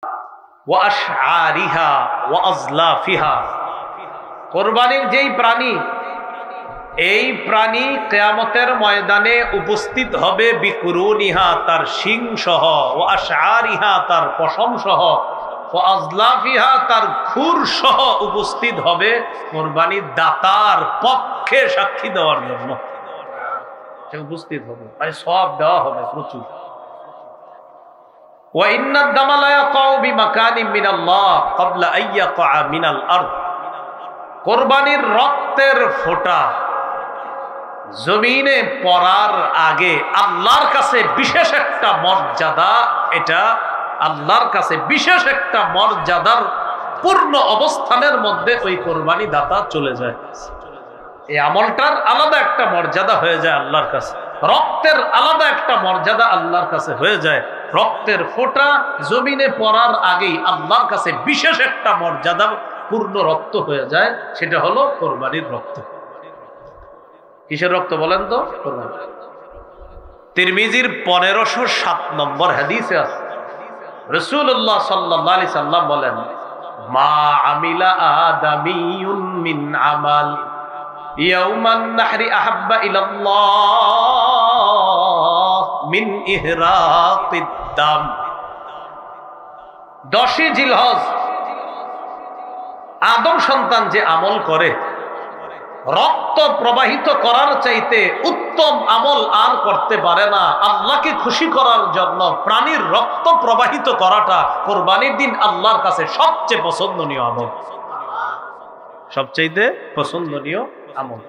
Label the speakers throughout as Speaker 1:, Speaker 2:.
Speaker 1: ওয়া আশআরিহা ওয়া আজলাফিহা। কোরবানির যেই প্রাণী, এই প্রাণী কিয়ামতের ময়দানে উপস্থিত হবে বিকুরুনিহা, তার শিং সহ, ওয়া আশআরিহা, তার পশম সহ, ওয়া আজলাফিহা, তার খুর সহ উপস্থিত হবে কোরবানির দাতার পক্ষে সাক্ষী দেওয়ার জন্য। সে উপস্থিত হবে, মানে সওয়াব দেওয়া হবে প্রচুর। ওয়া ইন্নাদ দামা লা ইয়াকাউ বিমাকানিন মিনাল্লাহ ক্বাবলা আন ইয়াকা মিনাল আরদ। কোরবানির রক্তের ফোঁটা জমিনে পড়ার আগে আল্লাহর কাছে বিশেষ একটা মর্যাদা, এটা আল্লাহর কাছে বিশেষ একটা মর্যাদার পূর্ণ অবস্থানের মধ্যে ওই কোরবানি দাতা চলে যায়। এই আমলটার আলাদা একটা মর্যাদা হয়ে যায় আল্লাহর কাছে, রক্তের আলাদা একটা মর্যাদা আল্লাহর কাছে হয়ে যায়। রক্তের ফোঁটা জমিনে পড়ার আগেই আল্লাহর কাছে বিশেষ একটা মর্যাদা পূর্ণ রক্ত হয়ে যায়, সেটা হলো কোরবানির রক্ত। কিসের রক্ত বলেন তো? কোরবানি। তিরমিজির 1507 নম্বর হাদিসে আছে, রাসূলুল্লাহ সাল্লাল্লাহু আলাইহি সাল্লাম বলেন, মা আমিলা আদামিয়ুন মিন আমাল ইয়াউমান নাহরি আহাব্বা ইলাল্লাহ মিন ইহরাকিদ দাম। 10 জিলহজ আদম সন্তান যে আমল করে, রক্ত প্রবাহিত করার চাইতে উত্তম আমল আর করতে পারে না। আল্লাহকে খুশি করার জন্য প্রাণীর রক্ত প্রবাহিত করাটা কোরবানির দিন আল্লাহর কাছে সবচেয়ে পছন্দনীয় আমল, সবচেয়ে পছন্দনীয় আমল।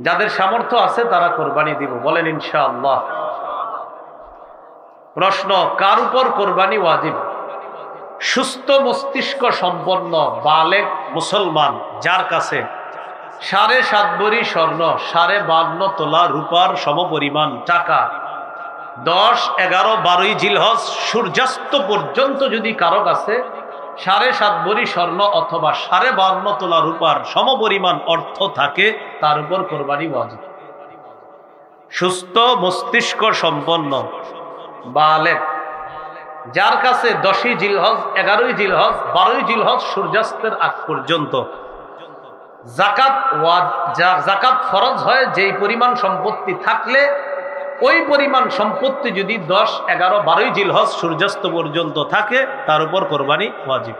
Speaker 1: যাদের সামর্থ্য আছে তারা কোরবানি দিব, বলেন ইনশাআল্লাহ। প্রশ্ন, কার উপর কোরবানি ওয়াজিব? সুস্থ মস্তিষ্ক সম্পন্ন বালেগ মুসলমান যার কাছে 7.5 ভরি স্বর্ণ, 52.5 তোলা রূপার সমপরিমাণ টাকা 10, 11, 12 জিলহজ সূর্যাস্ত পর্যন্ত যদি কারো কাছে 7.5 ভরি স্বর্ণ অথবা 52.5 তোলা রূপার সমপরিমাণ অর্থ থাকে, তার উপর কোরবানি ওয়াজিব। সুস্থ মস্তিষ্ক সম্পন্ন বালেগ যার কাছে 10 জিলহজ, 11 জিলহজ, 12 জিলহজ সূর্যাস্তের আগ পর্যন্ত জাকাত ফরজ হয়, যেই পরিমাণ সম্পত্তি থাকলে ওই পরিমাণ সম্পত্তি যদি 10, 11, 12 জিলহজ সূর্যাস্ত পর্যন্ত থাকে, তার উপর কোরবানি ওয়াজিব।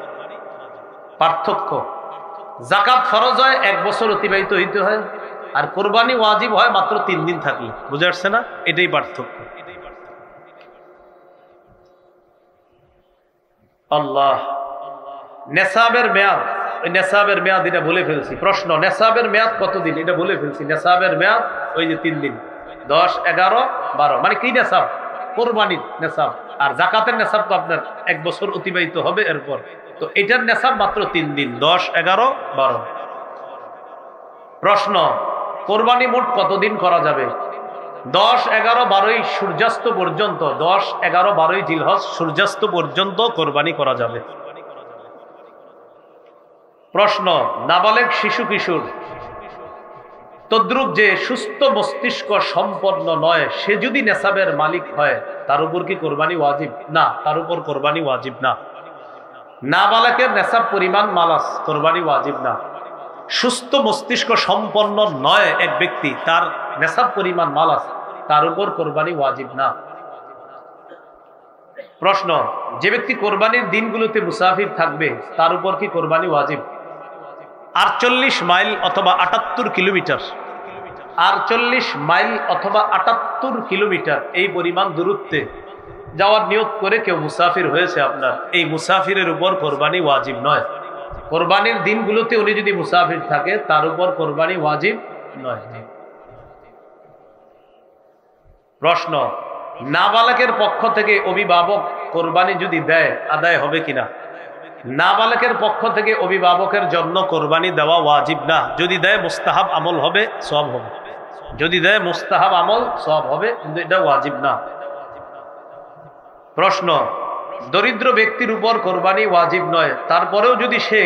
Speaker 1: পার্থক্য, জাকাত ফরজ হয় 1 বছর অতিবাহিত হইতে হয়, আর কোরবানি ওয়াজিব হয় মাত্র 3 দিন থাকলে। বুঝে আসছে না? এটাই পার্থক্য। আল্লাহ, নেসাবের মেয়াদ, ওই নেসাবের মেয়াদ এটা বলে ফেলছি। প্রশ্ন, নেসাবের মেয়াদ কতদিন? এটা বলে ফেলছি। নেসাবের মেয়াদ ওই যে 3 দিন, 10, 11, 12, মানে কি নেসাব? কোরবানির নেসাব। আর জাকাতের নেসাব তো আপনার 1 বছর অতিবাহিত হবে এরপর, তো এটার নেসাব মাত্র 3 দিন, 10, 11, 12। প্রশ্ন, কোরবানি মোট কতদিন করা যাবে? 10, 11, 12 সূর্যাস্ত পর্যন্ত, 10, 11, 12 জিলহজ সূর্যাস্ত পর্যন্ত কোরবানি করা যাবে। প্রশ্ন, নাবালেগ শিশু কিশোর তদ্রুপ যে সুস্থ মস্তিষ্ক সম্পন্ন নয়, সে যদি নেসাবের মালিক হয়, তার উপর কি কোরবানি ওয়াজিব? না, তার উপর কোরবানি ওয়াজিব না। নাবালেগের নেসাব পরিমাণ মালাস, কোরবানি ওয়াজিব না। সুস্থ মস্তিষ্ক সম্পন্ন নয় এক ব্যক্তি, তার নেসাব পরিমাণ মালাস, তার উপর কোরবানি ওয়াজিব না। প্রশ্ন, যে ব্যক্তি কোরবানির দিনগুলোতে মুসাফির থাকবে, তার উপর কি কোরবানি ওয়াজিব? 48 মাইল অথবা 78 কিলোমিটার, 48 মাইল অথবা 78 কিলোমিটার এই পরিমাণ দূরত্বে যাওয়ার নিয়ত করে কেউ মুসাফির হয়েছে আপনার, এই মুসাফিরের উপর কোরবানি ওয়াজিব নয়। কোরবানির দিনগুলোতে উনি যদি মুসাফির থাকে, তার উপর কোরবানি ওয়াজিব নয়। প্রশ্ন, নাবালকের পক্ষ থেকে অভিভাবক কোরবানি যদি দেয়, আদায় হবে কিনা? নাবালকের পক্ষ থেকে অভিভাবকের জন্য কোরবানি দেওয়া ওয়াজিব না। যদি দেয় মুস্তাহাব আমল হবে, সওয়াব হবে। যদি দেয় মুস্তাহাব আমল, সওয়াব হবে, কিন্তু এটা ওয়াজিব না। প্রশ্ন, দরিদ্র ব্যক্তির উপর কোরবানি ওয়াজিব নয়, তারপরেও যদি সে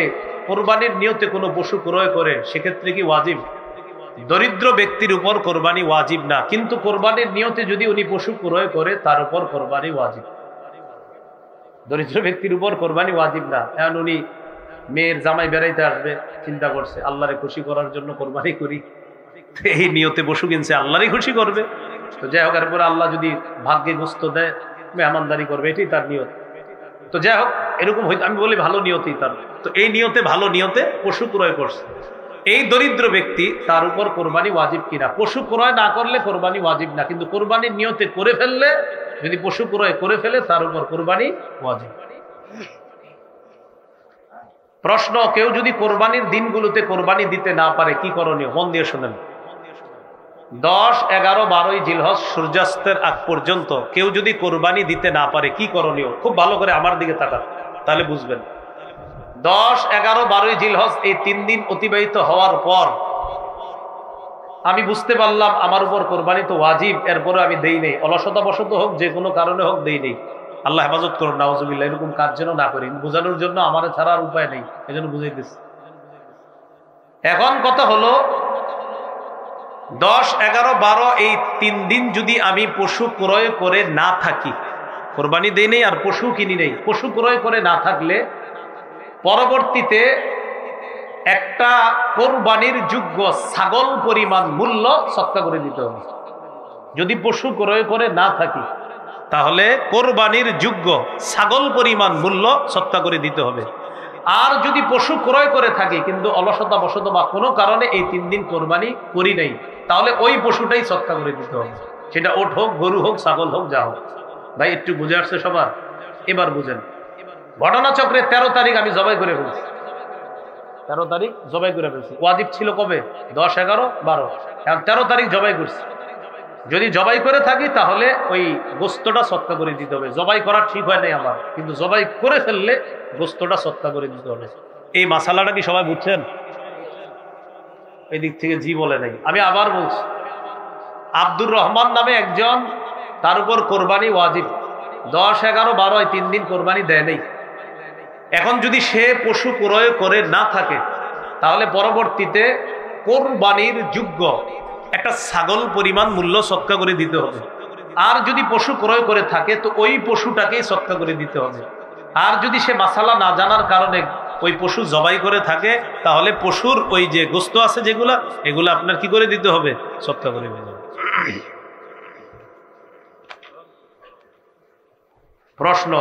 Speaker 1: কোরবানির নিয়তে কোনো পশু ক্রয় করে, সেক্ষেত্রে কি ওয়াজিব? দরিদ্র ব্যক্তির উপর কোরবানি ওয়াজিব না, কিন্তু কোরবানির নিয়তে যদি উনি পশু ক্রয় করে, তার উপর কোরবানি ওয়াজিব। দরিদ্র ব্যক্তির উপর কোরবানি ওয়াজিব না। এখন উনি মেয়ের জামাই বেড়াইতে আসবে, চিন্তা করছে আল্লাহরে খুশি করার জন্য কোরবানি করি, এই নিয়তে পশু কিনছে, আল্লাহরই খুশি করবে। তো যাই হোক, এরপরে আল্লাহ যদি ভাগ্যে গোস্ত দেয় মেহমানদারি করবে, এটাই তার নিয়ত। তো যাই হোক, এরকম হয়তো আমি বলি ভালো নিয়তেই তার। তো এই নিয়তে, ভালো নিয়তে পশু ক্রয় করছে। এই দরিদ্র ব্যক্তি, তার উপর কোরবানি ওয়াজিব কিনা? পশু ক্রয় না করলে কোরবানি ওয়াজিব না, কিন্তু কোরবানির নিয়তে করে ফেললে, যদি পশু ক্রয় করে ফেলে, তার উপর কোরবানি ওয়াজিব। প্রশ্ন, কেউ যদি কোরবানির দিনগুলোতে কোরবানি দিতে না পারে কি করণীয়? মন দিয়ে শুনেন। 10, 11, 12 জিলহজ সূর্যাস্তের আগ পর্যন্ত কেউ যদি কোরবানি দিতে না পারে কি করণীয়? খুব ভালো করে আমার দিকে তাকান, তাহলে বুঝবেন। 10, 11, 12 জিলহজ এই 3 দিন অতিবাহিত হওয়ার পর আমি বুঝতে পারলাম আমার উপর কোরবানি তো ওয়াজিব, এরপরে আমি দেই নেই, অলসতাবশত হোক, যে কোনো কারণে হোক দেই নেই। আল্লাহ হেফাজত করুন, নাউজুবিল্লাহ, এরকম কাজ যেন না করি। বোঝানোর জন্য আমার ছাড়া আর উপায় নেই, এজন্য বুঝাইতেছি। এখন কথা হলো, 10, 11, 12 এই 3 দিন যদি আমি পশু ক্রয় করে না থাকি, কোরবানি দেই নেই আর পশু কিনি নেই, পশু ক্রয় করে না থাকলে পরবর্তীতে একটা কোরবানির যোগ্য ছাগল পরিমাণ মূল্য সদকা করে দিতে হবে। যদি পশু ক্রয় করে না থাকি, তাহলে কোরবানির যোগ্য ছাগল পরিমাণ মূল্য সদকা করে দিতে হবে। আর যদি পশু ক্রয় করে থাকি কিন্তু অলসতা বশত বা কোনো কারণে এই 3 দিন কোরবানি করি নাই, তাহলে ওই পশুটাই সদকা করে দিতে হবে। সেটা ওট হোক, গরু হোক, ছাগল হোক, যা হোক। ভাই একটু বুঝে আসছে সবার? এবার বুঝেন। ঘটনাচক্রে 13 তারিখ আমি জবাই করে ফেলছি। 13 তারিখ জবাই করে ফেলছি। ওয়াজিব ছিল কবে? 10, 11, 12। এখন 13 তারিখ জবাই করছি। যদি জবাই করে থাকি তাহলে ওই গোস্তটা সদকা করে দিতে হবে। জবাই করা ঠিক হয় নাই আমার, কিন্তু জবাই করে ফেললে গোস্তটা সদকা করে দিতে হবে। এই মাসালাটা কি সবাই বুঝছেন? এই দিক থেকে জি বলে নাই। আমি আবার বলছি, আব্দুর রহমান নামে একজন, তার উপর কোরবানি ওয়াজিব। 10, 11, 12 এই 3 দিন কোরবানি দেয় নেই। এখন যদি সে পশু ক্রয় করে না থাকে, তাহলে পরবর্তীতে কোরবানির যোগ্য একটা ছাগল পরিমাণ মূল্য সদকা করে দিতে হবে। আর যদি পশু ক্রয় করে থাকে তো ওই পশুটাকেই সদকা করে দিতে হবে। আর যদি সে মাসালা না জানার কারণে ওই পশু জবাই করে থাকে, তাহলে পশুর ওই যে গোস্ত আছে যেগুলা, এগুলো আপনার কি করে দিতে হবে? সদকা করে দিতে হবে। প্রশ্ন,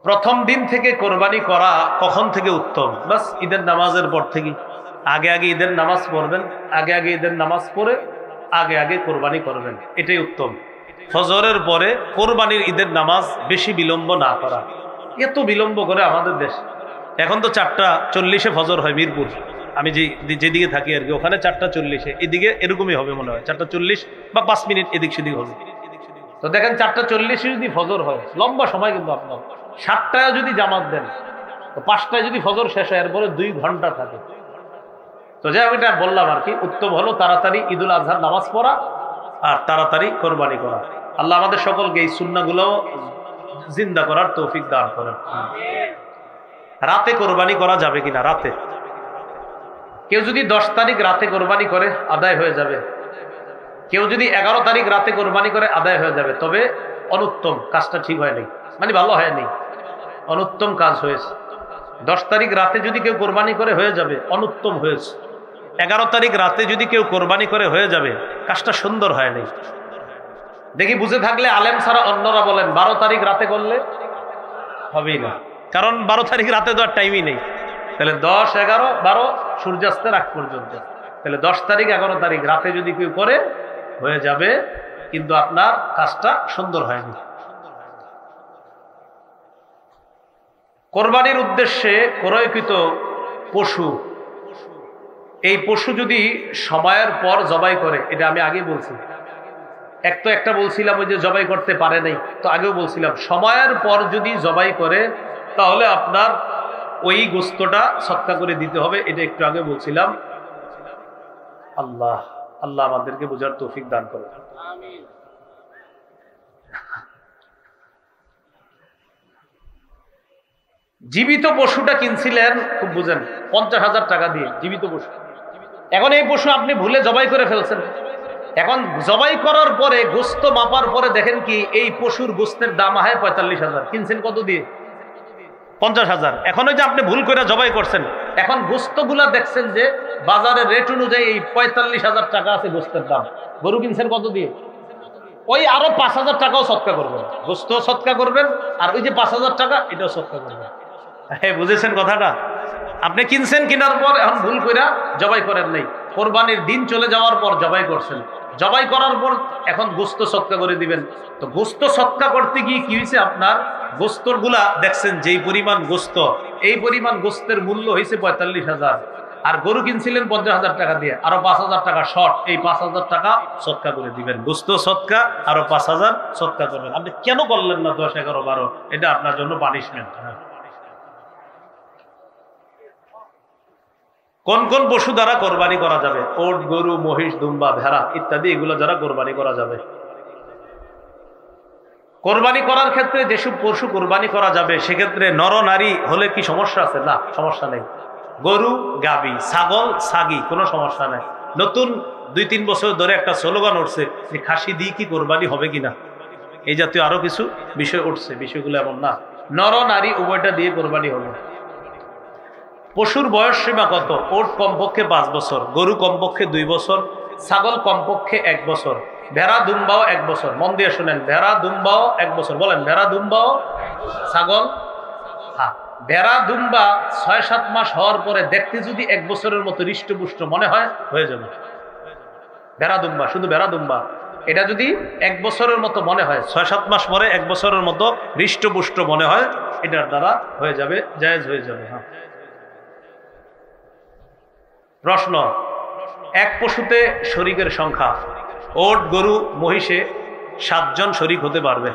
Speaker 1: প্রথম দিন থেকে কোরবানি করা কখন থেকে উত্তম? বাস ঈদের নামাজের পর থেকে। আগে আগে ঈদের নামাজ পড়বেন, আগে আগে ঈদের নামাজ পড়ে আগে আগে কোরবানি করবেন, এটাই উত্তম। ফজরের পরে কোরবানির ঈদের নামাজ বেশি বিলম্ব না করা। এত বিলম্ব করে আমাদের দেশ। এখন তো 4:40 ফজর হয় মিরপুর, আমি যেদিকে থাকি আর কি, ওখানে 4:40, এদিকে এরকমই হবে মনে হয়, 4:40 বা 5 মিনিট এদিক সেদিক হবে। তো দেখেন 4:40 যদি ফজর হয়, লম্বা সময় কিন্তু আপনার। 7টায় যদি জামাত দেন, তো 5টায় যদি ফজর শেষ হয়, এরপরে 2 ঘন্টা থাকে। তো যাই হোক, এটা বললাম আর কি, উত্তম হলো তাড়াতাড়ি ঈদুল আজহার নামাজ পড়া আর তাড়াতাড়ি কোরবানি করা। আল্লাহ আমাদের সকলকে এই সুন্নাহগুলো জিন্দা করার তৌফিক দান করেন। রাতে কোরবানি করা যাবে কিনা? রাতে কেউ যদি 10 তারিখ রাতে কোরবানি করে আদায় হয়ে যাবে, কেউ যদি 11 তারিখ রাতে কোরবানি করে আদায় হয়ে যাবে। তবে অনুত্তম, কাজটা ঠিক হয় নাই, মানে ভালো হয় নাই, অনুত্তম কাজ হয়েছে। 10 তারিখ রাতে যদি কেউ কোরবানি করে হয়ে যাবে, অনুত্তম হয়েছে। 11 তারিখ রাতে যদি কেউ কোরবানি করে হয়ে যাবে, কাজটা সুন্দর হয় নাই। দেখি বুঝে থাকলে আলেম ছাড়া অন্যরা বলেন 12 তারিখ রাতে করলে হবেই না, কারণ 12 তারিখ রাতে তো আর টাইমই নেই। তাহলে 10, 11, 12 সূর্যাস্তের আগ পর্যন্ত। তাহলে 10 তারিখ 11 তারিখ রাতে যদি কেউ করে হয়ে যাবে, কিন্তু আপনার কাজটা সুন্দর হয়নি। কোরবানির উদ্দেশ্যে ক্রয়কৃত পশু, এই পশু যদি সময়ের পর জবাই করে, এটা আমি আগে বলছি, একটা বলছিলাম ওই যে জবাই করতে পারে নাই, তো আগেও বলছিলাম সময়ের পর যদি জবাই করে তাহলে আপনার ওই গোস্তটা সদকা করে দিতে হবে, এটা একটু আগে বলছিলাম। আল্লাহ আল্লাহ আমাদেরকে বোঝার তৌফিক দান করুন। আমিন। জীবিত পশুটা কিনছিলেন, খুব বুঝেন, 50,000 টাকা দিয়ে জীবিত পশু। এখন এই পশু আপনি ভুলে জবাই করে ফেলছেন, এখন জবাই করার পরে গোস্ত মাপার পরে দেখেন কি এই পশুর গোস্তের দাম হয় ৪৫,০০০। কিনছেন কত দিয়ে? ৫০,০০০। এখন ওই যে আপনি ভুল করে জবাই করছেন, এখন গোস্তগুলা দেখছেন যে বাজারের রেট অনুযায়ী এই ৪৫,০০০ টাকা আছে গোস্তের দাম। গরু কিনছেন কত দিয়ে? ওই আরো ৫,০০০ টাকাও সৎকা করবেন, গোস্ত সৎকা করবেন, আর ওই যে ৫,০০০ টাকা এটাও সৎকা করবেন। হ্যাঁ, বুঝেছেন কথাটা? আপনি কিনছেন, কেনার পর এখন ভুল করে জবাই করেন নাই, কোরবানির দিন চলে যাওয়ার পর জবাই করছেন, জবাই করার পর এখন গোস্ত সৎকা করে দিবেন। তো গোস্ত সৎকা করতে গিয়ে কি হয়েছে, আপনার গোস্তর গুলা দেখছেন যেই পরিমাণ গোস্ত, এই পরিমাণ গোস্তের মূল্য হয়েছে ৪৫,০০০, আর গরু কিনছিলেন ৫০,০০০ টাকা দিয়ে, আরো ৫,০০০ টাকা শর্ট, এই ৫,০০০ টাকা সৎকা করে দিবেন। গোস্ত সৎকা, আরো ৫,০০০ সৎকা করবেন। আপনি কেন করলেন না ১০, ১১, ১২? এটা আপনার জন্য পানিশমেন্ট। কোন কোন পশু দ্বারা কোরবানি করা যাবে? ওট, গরু, মহিষ, দুম্বা, ভেড়া ইত্যাদি, এগুলো দ্বারা কোরবানি করা যাবে। কোরবানি করার ক্ষেত্রে যেসব পশু কোরবানি করা যাবে সেক্ষেত্রে নর নারী হলে কি সমস্যা আছে? না, সমস্যা নেই। গরু, গাবি, ছাগল, ছাগি, কোনো সমস্যা নেই। নতুন ২-৩ বছর ধরে একটা স্লোগান উঠছে যে খাসি দিয়ে কি কোরবানি হবে কিনা, এই জাতীয় আরো কিছু বিষয় উঠছে। বিষয়গুলো এমন না, নর নারী উভয়টা দিয়ে কোরবানি হবে। পশুর বয়স সীমা কত? ওট কমপক্ষে ৫ বছর, গরু কমপক্ষে ২ বছর, ছাগল কমপক্ষে ১ বছর, ভেড়া দুম্বাও ১ বছর। মন দিয়ে শোনেন, ভেড়া দুম্বাও 1 বছর। বলেন, ভেড়া দুম্বাও। ছাগল, হ্যাঁ, ভেড়া দুম্বা ৬-৭ মাস হওয়ার পরে দেখতে যদি ১ বছরের মতো হৃষ্টপুষ্ট মনে হয়, হয়ে যাবে। ভেড়া দুম্বা, শুধু ভেড়া দুম্বা, এটা যদি ১ বছরের মতো মনে হয়, ৬-৭ মাস পরে ১ বছরের মতো হৃষ্টপুষ্ট মনে হয়, এটার দ্বারা হয়ে যাবে, জায়েজ হয়ে যাবে। হ্যাঁ। প্রশ্ন, এক পশুতে শরীকের সংখ্যা? ওট, গরু, মহিষে 7 জন শরীক হতে পারবে।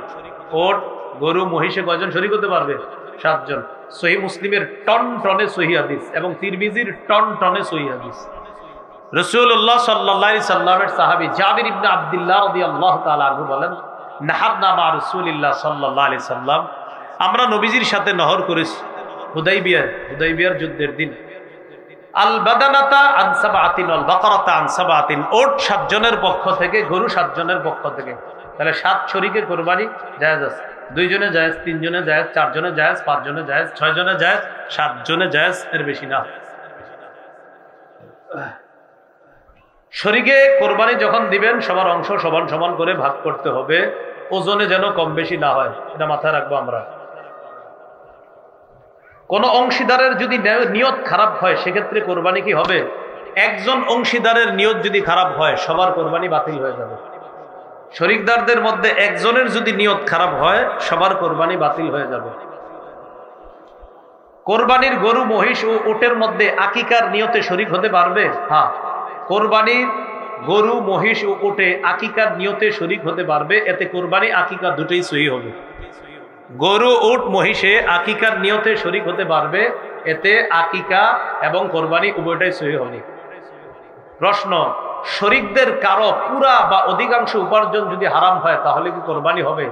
Speaker 1: ওট, গরু, মহিষে কয়জন শরীক হতে পারবে? 7 জন। সহিহ মুসলিমের টন টনে সহিহ হাদিস এবং তিরমিজির টন টনে সহিহ হাদিস। রাসূলুল্লাহ সাল্লাল্লাহু আলাইহি সাল্লামের সাহাবী জাবির ইবনে আব্দুল্লাহ রাদিয়াল্লাহু তাআলা আনহু বলেন, নাহারনা মা রাসূলিল্লাহ সাল্লাল্লাহু আলাইহি সাল্লাম, আমরা নবীজির সাথে নহর করেছি হুদাইবিয়ার যুদ্ধের দিন। আল বাদানাতা আন সাবআতিন ওয়াল বাকারাতা আন সাবআতিন, ওট 7 জনের পক্ষ থেকে, গরু 7 জনের পক্ষ থেকে। তাহলে 7 শরীকে কোরবানি জায়েজ আছে। 2 জনে জায়েজ, 3 জনে জায়েজ, 4 জনে জায়েজ, 5 জনে জায়েজ, 6 জনে জায়েজ, 7 জনে জায়েজ, এর বেশি না। শরীকে কোরবানি যখন দিবেন সবার অংশ সমান সমান করে ভাগ করতে হবে, ওজনে যেন কম বেশি না হয়, এটা মাথায় রাখবো আমরা। কোন অংশীদারের যদি নিয়ত খারাপ হয় সেক্ষেত্রে কোরবানি কি হবে? একজন অংশীদারের নিয়ত যদি খারাপ হয় সবার কোরবানি বাতিল হয়ে যাবে। শরীকদারদের মধ্যে একজনের যদি নিয়ত খারাপ হয় সবার কোরবানি বাতিল হয়ে যাবে। কোরবানির গরু, মহিষ ও উটের মধ্যে আকিকার নিয়তে শরীক হতে পারবে? হ্যাঁ, কোরবানির গরু, মহিষ ও উটে আকিকার নিয়তে শরীক হতে পারবে। এতে কোরবানি, আকিকা দুটোই সহি হবে। গরু, উট, মহিষে আকিকার নিয়তে শরীক হতে পারবে, এতে আকিকা এবং কোরবানি উভয়টাই সহি হবে। প্রশ্ন, শরীকদের কারো পুরা বা অধিকাংশ উপার্জন যদি হারাম হয় তাহলে কি কোরবানি হবে?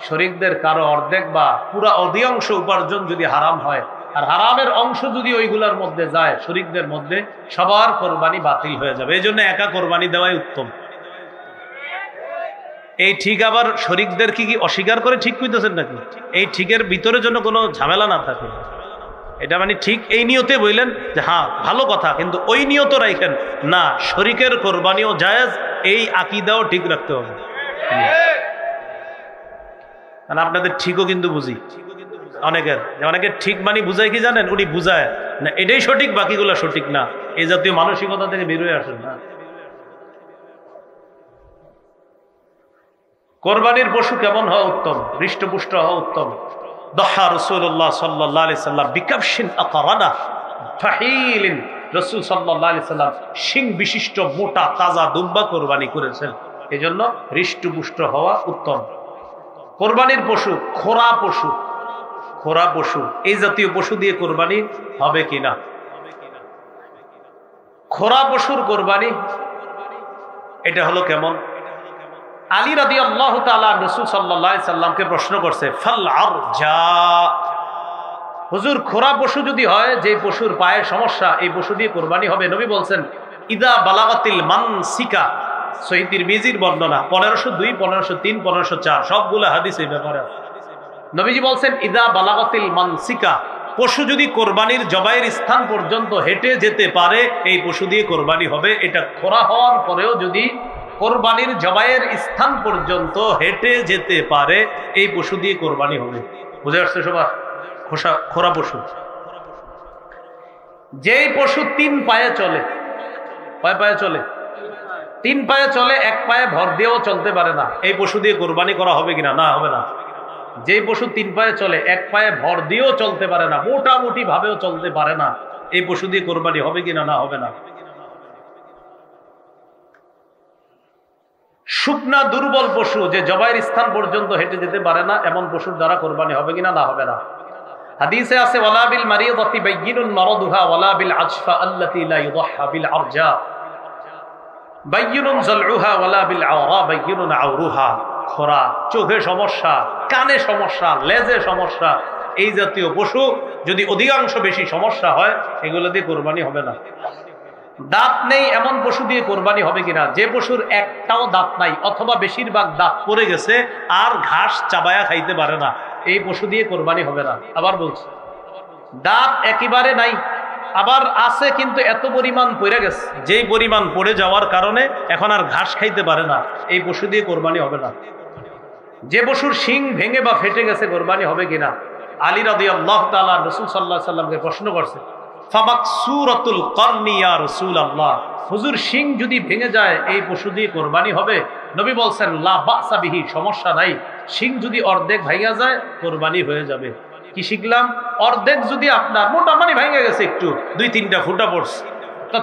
Speaker 1: শরীকদের কারো অর্ধেক বা পুরা অধিকাংশ উপার্জন যদি হারাম হয়, আর হারামের অংশ যদি ওইগুলোর মধ্যে যায় শরীকদের মধ্যে, সবার কোরবানি বাতিল হয়ে যাবে। এই জন্য একা কোরবানি দেওয়াই উত্তম। এই ঠিক আবার শরীকদের কি অস্বীকার করে ঠিক কইতেছেন নাকি? এই ঠিকের ভিতরে যেন কোনো ঝামেলা না থাকে, এটা মানে ঠিক এই নিয়তে বললেন যে হ্যাঁ ভালো কথা, কিন্তু ওই নিয়ত রাখেন না শরীকের কোরবানিও জায়েজ, এই আকীদাও ঠিক রাখতে হবে। মানে আপনাদের ঠিকও কিন্তু বুঝি অনেকের ঠিক মানে বুঝায় কি জানেন? উনি বুঝায় না এটাই সঠিক, বাকিগুলো সঠিক না, এই জাতীয় মানসিকতা থেকে বেরোয় আসেন না। কোরবানির পশু কেমন হওয়া উত্তম? হৃষ্টপুষ্ট হওয়া উত্তম। দহা রাসূলুল্লাহ সাল্লাল্লাহু আলাইহি সাল্লাম বিকাবশিন আকরানা ফাহিলিন, রাসূল সাল্লাল্লাহু আলাইহি সাল্লাম শিং বিশিষ্ট মোটা তাজা দুম্বা কোরবানি করেছেন, এজন্য হৃষ্টপুষ্ট হওয়া উত্তম। কোরবানির পশু খোরা পশু, এই জাতীয় পশু দিয়ে কোরবানি হবে কিনা? খোরা পশুর কোরবানি এটা হলো কেমন? আলী রাদিয়াল্লাহু তাআলা রাসূল সাল্লাল্লাহু আলাইহি সাল্লামকে প্রশ্ন করছে, ফাল আরজা, হুজুর খোরা পশু যদি হয়, যে পশুর পায়ে সমস্যা, এই পশু দিয়ে কোরবানি হবে? নবী বলছেন, ইদা বালাগাতিল মানসিকা, সহিহ তিরমিজির বর্ণনা 1502, 1503, 1504 সবগুলো হাদিস এই ব্যাপারে আছে। নবীজি বলছেন ইদা বালাগাতিল মানসিকা, পশু যদি কোরবানির জবাইয়ের স্থান পর্যন্ত হেঁটে যেতে পারে এই পশু দিয়ে কোরবানি হবে। এটা খোরা হওয়ার পরেও যদি কোরবানির জবাইয়ের স্থান পর্যন্ত হেঁটে যেতে পারে এই পশু দিয়ে কোরবানি হবে। বুঝে আসছে সবার? খোরা পশু, যেই পশু 3 পায়ে চলে, কয় পায়ে চলে? 3 পায়ে চলে, 1 পায়ে ভর দিয়েও চলতে পারে না, এই পশু দিয়ে কোরবানি করা হবে কিনা? না, হবে না। যেই পশু 3 পায়ে চলে, 1 পায়ে ভর দিয়েও চলতে পারে না, মোটামুটি ভাবেও চলতে পারে না, এই পশু দিয়ে কোরবানি হবে কিনা? না, হবে না। শুকনা দুর্বল পশু যে জবাইয়ের স্থান পর্যন্ত হেঁটে যেতে পারে না, এমন পশুর দ্বারা কোরবানি হবে কিনা? না, হবে না। হাদিসে আছে ওয়ালা বিল মারিদাতি বাইয়িনুন মারাদুহা ওয়ালা বিল আজফা আল্লাতী লা ইউদাহহা বিল আরজা বাইয়িনুন যালউহা ওয়ালা বিল আওরা বাইয়িনুন আওরুহা। খোরা, চোখে সমস্যা, কানে সমস্যা, লেজে সমস্যা, এই জাতীয় পশু যদি অধিকাংশ বেশি সমস্যা হয়, এগুলো দিয়ে কোরবানি হবে না। দাঁত নেই এমন পশু দিয়ে কোরবানি হবে কিনা? যে পশুর একটাও দাঁত নাই অথবা বেশিরভাগ দাঁত পড়ে গেছে আর ঘাস চাবায়া খাইতে পারে না, এই পশু দিয়ে কোরবানি হবে না। আবার বলছি, দাঁত একেবারে নাই, আবার আছে কিন্তু এত পরিমাণ পড়ে গেছে, যেই পরিমাণ পড়ে যাওয়ার কারণে এখন আর ঘাস খাইতে পারে না, এই পশু দিয়ে কোরবানি হবে না। যে পশুর শিং ভেঙে বা ফেটে গেছে কোরবানি হবে কিনা? আলী রাদিয়াল্লাহু তাআলা রাসূল সাল্লাল্লাহু আলাইহি সাল্লামকে প্রশ্ন করছে, ফামাকসুরাতুল করনি ইয়া রাসূলুল্লাহ, হুজুর শিং যদি ভেঙে যায় এই পশু দিয়ে কোরবানি হবে? নবী বলছেন লা বাসা বিহি, সমস্যা নাই, শিং যদি অর্ধেক ভেঙে যায় কোরবানি হয়ে যাবে। কি শিখলাম? অর্ধেক যদি আপনার মোটামুটি ভেঙে গেছে, একটু 2-3টা ফুটা পড়ছে,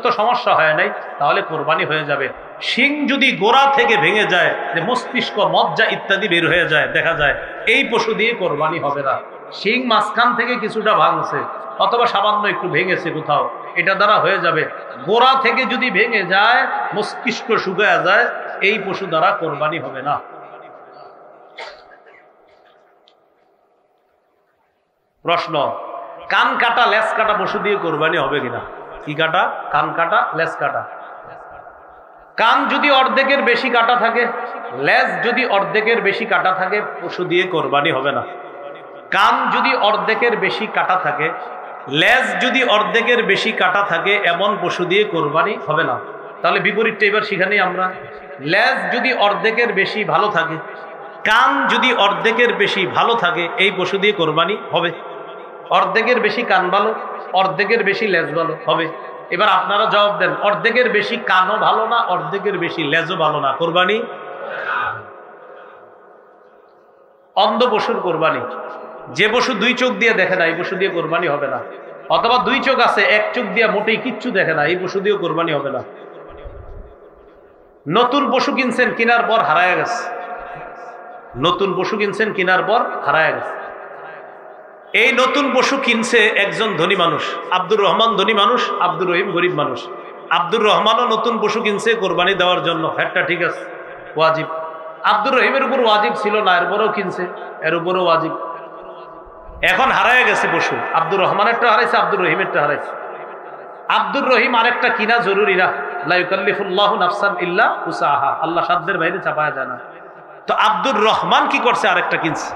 Speaker 1: তো সমস্যা হয় নাই, তাহলে কোরবানি হয়ে যাবে। শিং যদি গোড়া থেকে ভেঙে যায়, যে মস্তিষ্ক, মজ্জা ইত্যাদি বের হয়ে যায়, দেখা যায়, এই পশু দিয়ে কোরবানি হবে না। শিং মাঝখান থেকে কিছুটা ভাঙছে অথবা সামান্য একটু ভেঙেছে কোথাও, এটা দ্বারা হয়ে যাবে। গোড়া থেকে যদি ভেঙে যায়, মস্তিষ্ক শুকায় যায়, এই পশু দ্বারা কোরবানি হবে না। প্রশ্ন, কান কাটা লেজ কাটা পশু দিয়ে কোরবানি হবে কিনা? কি কাটা? কান কাটা, লেজ কাটা। কান যদি অর্ধেকের বেশি কাটা থাকে, লেজ যদি অর্ধেকের বেশি কাটা থাকে, পশু দিয়ে কোরবানি হবে না। কান যদি অর্ধেকের বেশি কাটা থাকে, লেজ যদি অর্ধেকের বেশি কাটা থাকে, এমন পশু দিয়ে কোরবানি হবে না। তাহলে বিপরীতটা এবার শিখানি আমরা। লেজ যদি অর্ধেকের বেশি ভালো থাকে, কান যদি অর্ধেকের বেশি ভালো থাকে, এই পশু দিয়ে কোরবানি হবে। অর্ধেকের বেশি কান ভালো, অর্ধেকের বেশি লেজ ভালো হবে। এবার আপনারা জবাব দেন, অর্ধেকের বেশি কানও ভালো না, অর্ধেকের বেশি লেজও ভালো না, কোরবানি? অন্ধ পশুর কোরবানি, যে পশু 2 চোখ দিয়ে দেখে না, এই পশু দিয়ে কোরবানি হবে না। অথবা 2 চোখ আছে, 1 চোখ দিয়ে মোটেই কিচ্ছু দেখে না, এই পশু দিয়েও কোরবানি হবে না। নতুন পশু কিনছেন, কেনার পর হারায় গেছে, নতুন পশু কিনছেন, কেনার পর হারায় গেছে। এই নতুন পশু কিনছে একজন ধনী মানুষ, আব্দুর রহমান ধনী মানুষ, আব্দুর রহিম গরিব মানুষ। আব্দুর রহমানও নতুন পশু কিনছে কোরবানি দেওয়ার জন্য, একটা ঠিক আছে, ওয়াজিব। আব্দুর রহিমের উপর ওয়াজিব ছিল না, এরপরেও কিনছে, এর উপরও ওয়াজিব। এখন হারায় গেছে পশু, আব্দুর রহমানেরটা হারাইছে, আব্দুর রহিমেরটা হারাইছে। আব্দুর রহিম আরেকটা কিনা জরুরি না, লা ইউকাল্লিফুল্লাহু নাফসান ইল্লা উসাহা, আল্লাহ সাধ্যের বাইরে চাপায়া যায় না। তো আব্দুর রহমান কি করছে? আরেকটা কিনছে।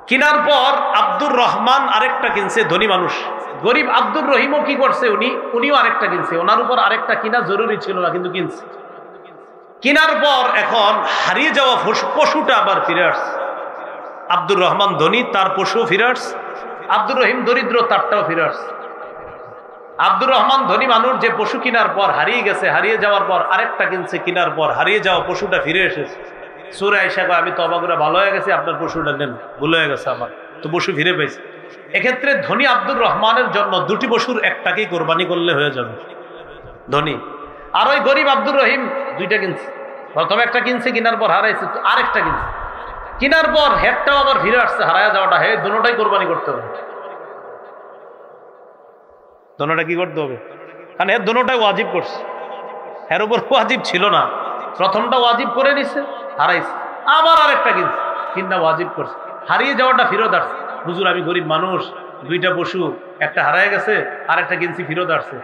Speaker 1: কিনার পর আব্দুর রহমান আরেকটা কিনছে, ধনী মানুষ। গরিব আব্দুর রহিমও কি করছে? উনিও আরেকটা কিনছে, ওনার উপর আরেকটা কিনা জরুরি ছিল না, কিন্তু কিনছে। কিনার পর এখন হারিয়ে যাওয়া পশুটা আবার ফিরে আসছে। আব্দুর রহমান ধনী, তার পশুও ফিরে আসছে। আব্দুর রহিম দরিদ্র, তারটাও ফিরে আসছে। আব্দুর রহমান ধনী মানুষ, যে পশু কিনার পর হারিয়ে গেছে, হারিয়ে যাওয়ার পর আরেকটা কিনছে, কিনার পর হারিয়ে যাওয়া পশুটা ফিরে এসেছে। সূরা আয়েশা কয়, আমি তওবা করে ভালো হয়ে গেছি, আপনার পশুটা নেন, ভুল হয়ে গেছে আমার, তো পশু ফিরে পেয়েছে। এক্ষেত্রে ধনী আব্দুর রহমানের জন্য 2টি পশুর একটাকেই কোরবানি করলে হয়ে যাবে, ধনী। আর ওই গরিব আব্দুর রহিম 2টা কিনছে, প্রথমে একটা কিনছে, কিনার পর হারাইছে, আরেকটা কিনছে। কিনার পর হেডটাও আবার ফিরে আসছে, হারায় যাওয়াটা, হে দুটোটাই কোরবানি করতে হবে। দোনোটা কি করতে হবে? কারণ এর দোনোটাই ওয়াজিব করছে, এর উপর ওয়াজিব ছিল না। প্রথমটা ওয়াজিব করে নিছে, হারাইছে, আবার আরেকটা কিনছে, কিনা ওয়াজিব করছে, হারিয়ে যাওয়াটা ফিরত আসছে। হুজুর আমি গরিব মানুষ, 2টা পশু, একটা হারায় গেছে, আরেকটা কিনছি, ফিরত আসছে।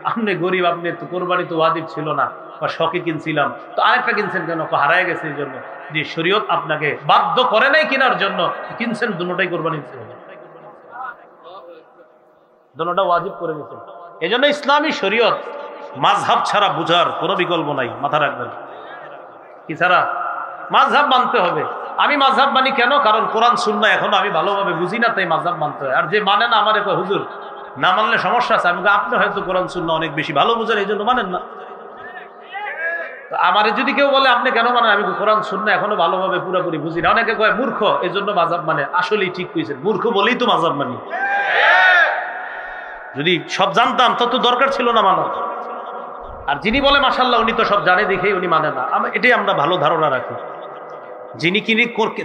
Speaker 1: আপনি গরিব, আপনি তো কোরবানি তো ওয়াজিব ছিল না, বা শখে কিনছিলাম, তো আরেকটা কিনছেন কেন? হারায় গেছে এই জন্য। যে শরীয়ত আপনাকে বাধ্য করে নাই কেনার জন্য, কিনছেন, দুটোটাই কোরবানি দিতে হবে, দুটোটা ওয়াজিব করে দিতে। এই জন্য ইসলামী শরীয়ত মাযহাব ছাড়া বুঝার কোনো বিকল্প নাই, মাথা রাখবেন। কি ছাড়া? মাযহাব মানতে হবে। আমি মাযহাব মানি কেন? কারণ কোরআন সুন্নাহ এখনো আমি ভালোভাবে বুঝি না, তাই মাযহাব মানতে হয়। আর যে মানে না, আমার কয় হুজুর না মানলে সমস্যা আছে। আমি আপনি হয়তো কোরআন সুন্নাহ অনেক বেশি ভালো বুঝেন, এই জন্য মানেন না। আমারে যদি কেউ বলে আপনি কেন মানেন, আমি কোরআন সুন্নাহ এখনো ভালোভাবে পুরোপুরি বুঝি না। অনেকে কয় মূর্খ, এই জন্য মাযহাব মানে। আসলেই ঠিক কইছেন, মূর্খ বলেই তো মাযহাব মানি। যদি সব জানতাম তত দরকার ছিল না মানা। আর যিনি বলে মাশাআল্লাহ উনি তো সব জানে দেখেই উনি মানে না, এটাই আমরা ভালো ধারণা রাখি।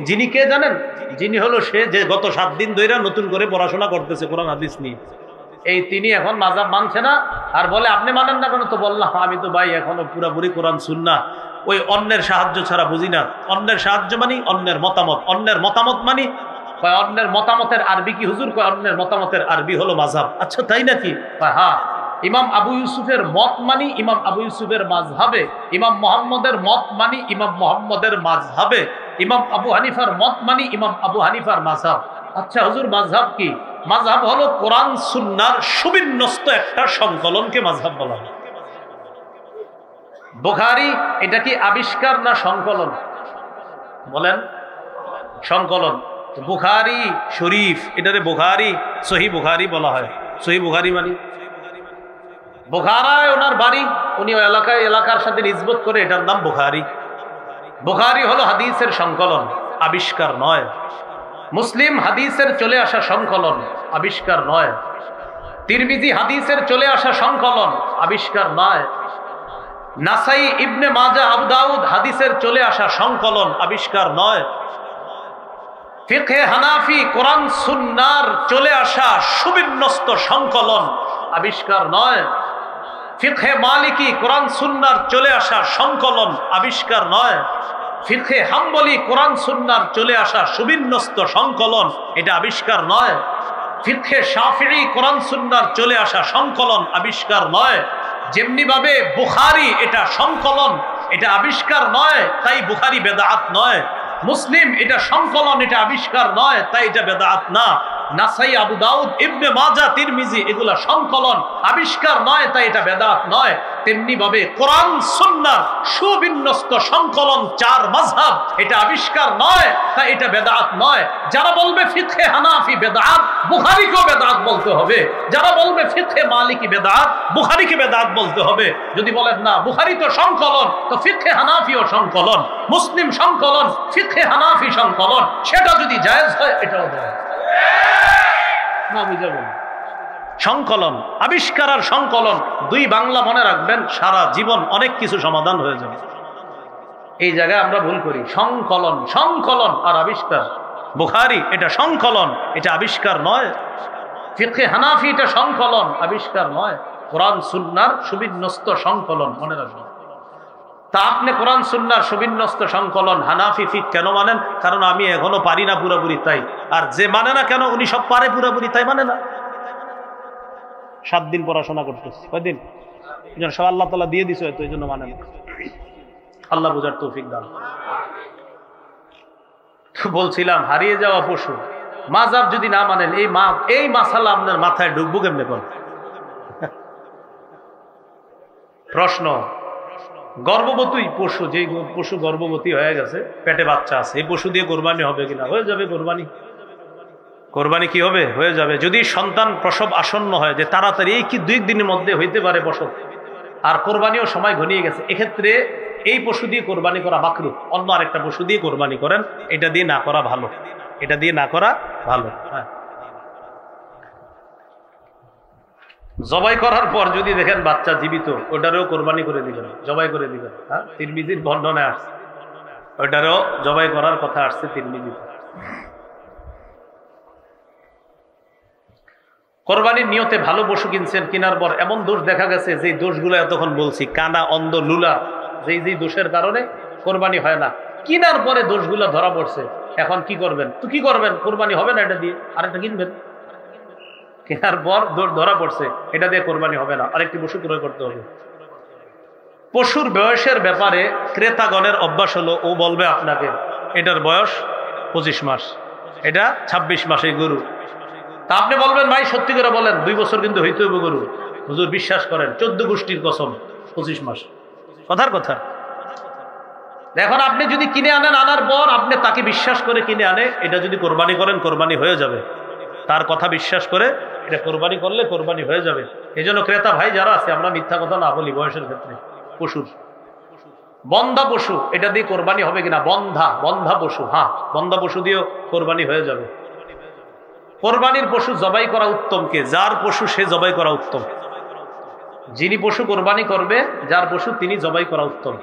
Speaker 1: যিনি কে জানেন? যিনি হলো সে যে গত 7 দিন ধরে নতুন করে পড়াশোনা করতেছে কোরআন হাদিস নিয়ে, এই তিনি এখন মাযহাব মানছে না। আর বলে আপনি মানেন না কেন? তো বললাম আমি তো ভাই এখনো পুরোপুরি কোরআন সুন্নাহ ওই অন্যের সাহায্য ছাড়া বুঝি না। অন্যের সাহায্য মানি অন্যের মতামত, অন্যের মতামত মানি। কয় অন্যের মতামতের আরবি কি হুজুর? কয় অন্যের মতামতের আরবি হলো মাযহাব। আচ্ছা তাই নাকি? হ্যাঁ, ইমাম আবু ইউসুফের মত মানি ইমাম আবু ইউসুফের মাযহাবে, ইমাম মুহাম্মদের মত মানি ইমাম মুহাম্মদের মাযহাবে, ইমাম আবু হানিফার মত মানি ইমাম আবু হানিফার মাযহাব। আচ্ছা হুজুর মাযহাব কি? মাযহাব হলো কোরআন সুন্নাহর সুবিন্যস্ত একটা সংকলনকে মাযহাব বলা হয়। বুখারী এটা কি আবিষ্কার না সংকলন? বলেন। সংকলন। বুখারী শরীফ এটারে বুখারী, সহিহ বুখারী বলা হয়। সহিহ বুখারী মানে বুখারায় ওনার বাড়ি, উনি ওই এলাকার সাথে নিসবত করে এটার নাম বুখারী। বুখারী হলো হাদিসের সংকলন, আবিষ্কার নয়। মুসলিম হাদিসের চলে আসা সংকলন, আবিষ্কার নয়। তিরমিজি হাদিসের চলে আসা সংকলন, আবিষ্কার নয়। নাসাই, ইবনে মাজাহ, আবু দাউদ হাদিসের চলে আসা সংকলন, আবিষ্কার নয়। ফিকহে হানাফি কোরআন সুন্নাহর চলে আসা সুবিন্যস্ত সংকলন, আবিষ্কার নয়। ফিকহে মালিকি কোরআন সুন্নাহর চলে আসা সংকলন, আবিষ্কার নয়। ফিকহে হাম্বলি কোরআন সুন্নাহর চলে আসা সুবিন্যস্ত সংকলন, এটা আবিষ্কার নয়। ফিকহে শাফিঈ কোরআন সুন্নাহর চলে আসা সংকলন, আবিষ্কার নয়। যেমনি ভাবে বুখারী এটা সংকলন, এটা আবিষ্কার নয়, তাই বুখারী বেদাত নয়। মুসলিম এটা সংকলন, এটা আবিষ্কার নয়, তাই এটা বেদাত না। নাসাই, আবু দাউদ, ইবনে মাজাহ, তিরমিজি এগুলা সংকলন, আবিষ্কার নয়, তাই এটা বেদাত নয়। তেমনি ভাবে কোরআন সুন্নাহর সুবিন্যস্ত সংকলন 4 মাযহাব, এটা আবিষ্কার নয়, তাই এটা বেদাত নয়। যারা বলবে ফিকহে হানাফি বেদাত, বুখারীকেও বেদাত বলতে হবে। যারা বলবে ফিকহে মালিকি বেদাত, বুখারীকে বেদাত বলতে হবে। যদি বলেন না বুখারী তো সংকলন, তো ফিকহে হানাফিও সংকলন, মুসলিম সংকলন, ফিকহে হানাফি সংকলন, সেটা যদি জায়েজ হয় এটাও জায়েজ। না বুঝাবেন সংকলন, আবিষ্কার আর সংকলন 2 বাংলা মনে রাখবেন, সারা জীবন অনেক কিছু সমাধান হয়ে যাবে। এই জায়গায় আমরা ভুল করি। সংকলন, সংকলন আর আবিষ্কার। বুখারী এটা সংকলন, এটা আবিষ্কার নয়। ফিকহে হানাফি এটা সংকলন, আবিষ্কার নয়। কোরআন সুন্নাহর সুবিন্যস্ত সংকলন, মনে রাখবেন। তা আপনি কোরআন সুন্নাহর সুবিন্যস্ত সংকলন হানাফি ফিক কেন মানেন? কারণ আমি এখনো পারি না পুরোপুরি, তাই। আর যে মানে না কেন? উনি সব পারে পুরোপুরি, তাই মানে না। 7 দিন পড়াশোনা করতেছে, কয়দিন? সব আল্লাহ তাআলা দিয়ে দিছে, হয়তো এই জন্য মানে না। আল্লাহ বুঝার তৌফিক দান। বলছিলাম হারিয়ে যাওয়া পশু মাযহাব যদি না মানেন, এই মাসালা আপনার মাথায় ঢুকবো কেমনে? কোন প্রশ্ন। গর্ভবতী পশু, যে পশু গর্ভবতী হয়ে গেছে, পেটে বাচ্চা আছে, এই পশু দিয়ে কোরবানি হবে কিনা? হয়ে যাবে কোরবানি। কোরবানি কি হবে? হয়ে যাবে। যদি সন্তান প্রসব আসন্ন হয়, যে তাড়াতাড়ি এই কি 2 দিনের মধ্যে হইতে পারে প্রসব, আর কোরবানিও সময় ঘনিয়ে গেছে, এক্ষেত্রে এই পশু দিয়ে কোরবানি করা মাকরুহ। অন্য আরেকটা পশু দিয়ে কোরবানি করেন, এটা দিয়ে না করা ভালো, এটা দিয়ে না করা ভালো। হ্যাঁ, জবাই করার পর যদি দেখেন বাচ্চা জীবিত, ওটারও কোরবানি করে দিবেন, জবাই করে দিবেন। হ্যাঁ, তিরমিজির বর্ণনা আসছে, ওটারও জবাই করার কথা আসছে তিরমিজিতে। কোরবানির নিয়তে ভালো পশু কিনছেন, কেনার পর এমন দোষ দেখা গেছে, যে দোষগুলো এতক্ষণ বলছি, কানা, অন্ধ, লুলা, যেই দোষের কারণে কোরবানি হয় না, কেনার পরে দোষগুলো ধরা পড়ছে। এখন কি করবেন? তো কি করবেন? কোরবানি হবে না এটা দিয়ে, আরেকটা কিনবেন। কেনার পর ধরা পড়ছে এটা দিয়ে কোরবানি হবে না, আরেকটি পশু ক্রয় করতে হবে। পশুর বয়সের ব্যাপারে ক্রেতাগণের অভ্যাস হলো, ও বলবে আপনাকে এটার বয়স 25 মাস, এটা 26 মাসের গরু। তা আপনি বলবেন ভাই সত্যি করে বলেন 2 বছর কিন্তু হইতে হবে গরু। হুজুর বিশ্বাস করেন 14 গোষ্ঠীর কসম 25 মাস, কথার কথা। এখন আপনি যদি কিনে আনেন, আনার পর আপনি তাকে বিশ্বাস করে কিনে আনে, এটা যদি কোরবানি করেন কোরবানি হয়ে যাবে। তার কথা বিশ্বাস করে এটা কোরবানি করলে কোরবানি হয়ে যাবে। এই জন্য ক্রেতা ভাই যারা আছে, আমরা মিথ্যা কথা না বলি বয়সের ক্ষেত্রে। পশুর বন্ধা পশু, এটা দিয়ে কোরবানি হবে কিনা? বন্ধা পশু, হ্যাঁ বন্ধা পশু দিয়েও কোরবানি হয়ে যাবে। কোরবানির পশু জবাই করা উত্তম কে? যার পশু সে জবাই করা উত্তম। যিনি পশু কোরবানি করবে, যার পশু তিনি জবাই করা উত্তম।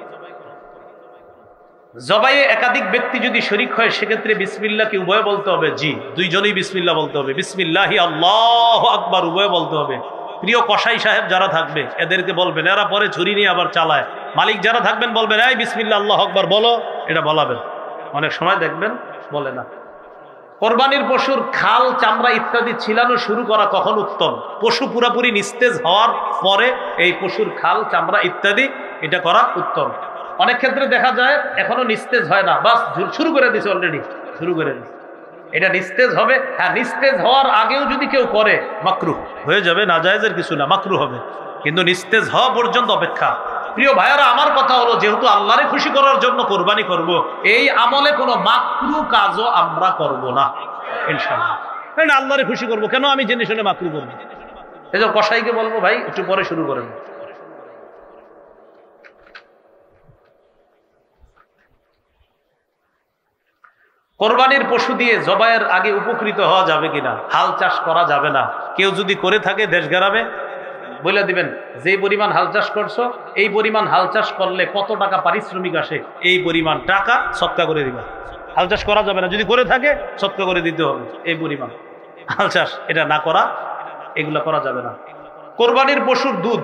Speaker 1: জবাইয়ে একাধিক ব্যক্তি যদি শরীক হয়, সেক্ষেত্রে বিসমিল্লাহ কি উভয় বলতে হবে? জি, দুইজনেই বিসমিল্লাহ বলতে হবে। বিসমিল্লাহি আল্লাহু আকবার উভয় বলতে হবে। প্রিয় কসাই সাহেব যারা থাকবে এদেরকে বলবেন, এরা পরে ছুরি নিয়ে আবার চালায়। মালিক যারা থাকবেন বলবেন, এই বিসমিল্লাহ আল্লাহু আকবার বলো, এটা বলাবেন। অনেক সময় দেখবেন বলে না। কোরবানির পশুর খাল, চামড়া ইত্যাদি ছিলানো শুরু করা কখন উত্তম? পশু পুরাপুরি নিস্তেজ হওয়ার পরে এই পশুর খাল, চামড়া ইত্যাদি এটা করা উত্তম। অনেক ক্ষেত্রে দেখা যায় এখনো নিস্তেজ হয় না, বাস শুরু করে দিছে, অলরেডি শুরু করে দিছে। এটা নিস্তেজ হবে, হ্যাঁ নিস্তেজ হওয়ার আগেও যদি কেউ করে মাকরুহ হয়ে যাবে, নাজায়েজের কিছু না, মাকরুহ হবে, কিন্তু নিস্তেজ হওয়া পর্যন্ত অপেক্ষা। প্রিয় ভাইয়ারা, আমার কথা হলো যেহেতু আল্লাহরে খুশি করার জন্য কোরবানি করব, এই আমলে কোনো মাকরু কাজও আমরা করব না ইনশাআল্লাহ। আল্লাহরে খুশি করব কেন? আমি জেনে শুনে মাকরু করব। এই যে কসাইকে বলবো ভাই একটু পরে শুরু করেন। কোরবানির পশু দিয়ে জবাইয়ের আগে উপকৃত হওয়া যাবে কিনা? হাল চাষ করা যাবে না। কেউ যদি করে থাকে দেশ গ্রামে বলে দিবেন, যে পরিমাণ হাল চাষ করছো, এই পরিমাণ হাল চাষ করলে কত টাকা পারিশ্রমিক আসে, এই পরিমাণ টাকা সৎকা করে দিবা। হাল চাষ করা যাবে না, যদি করে থাকে সৎকা করে দিতে হবে এই পরিমাণ। হাল চাষ এটা না করা, এগুলো করা যাবে না। কোরবানির পশুর দুধ,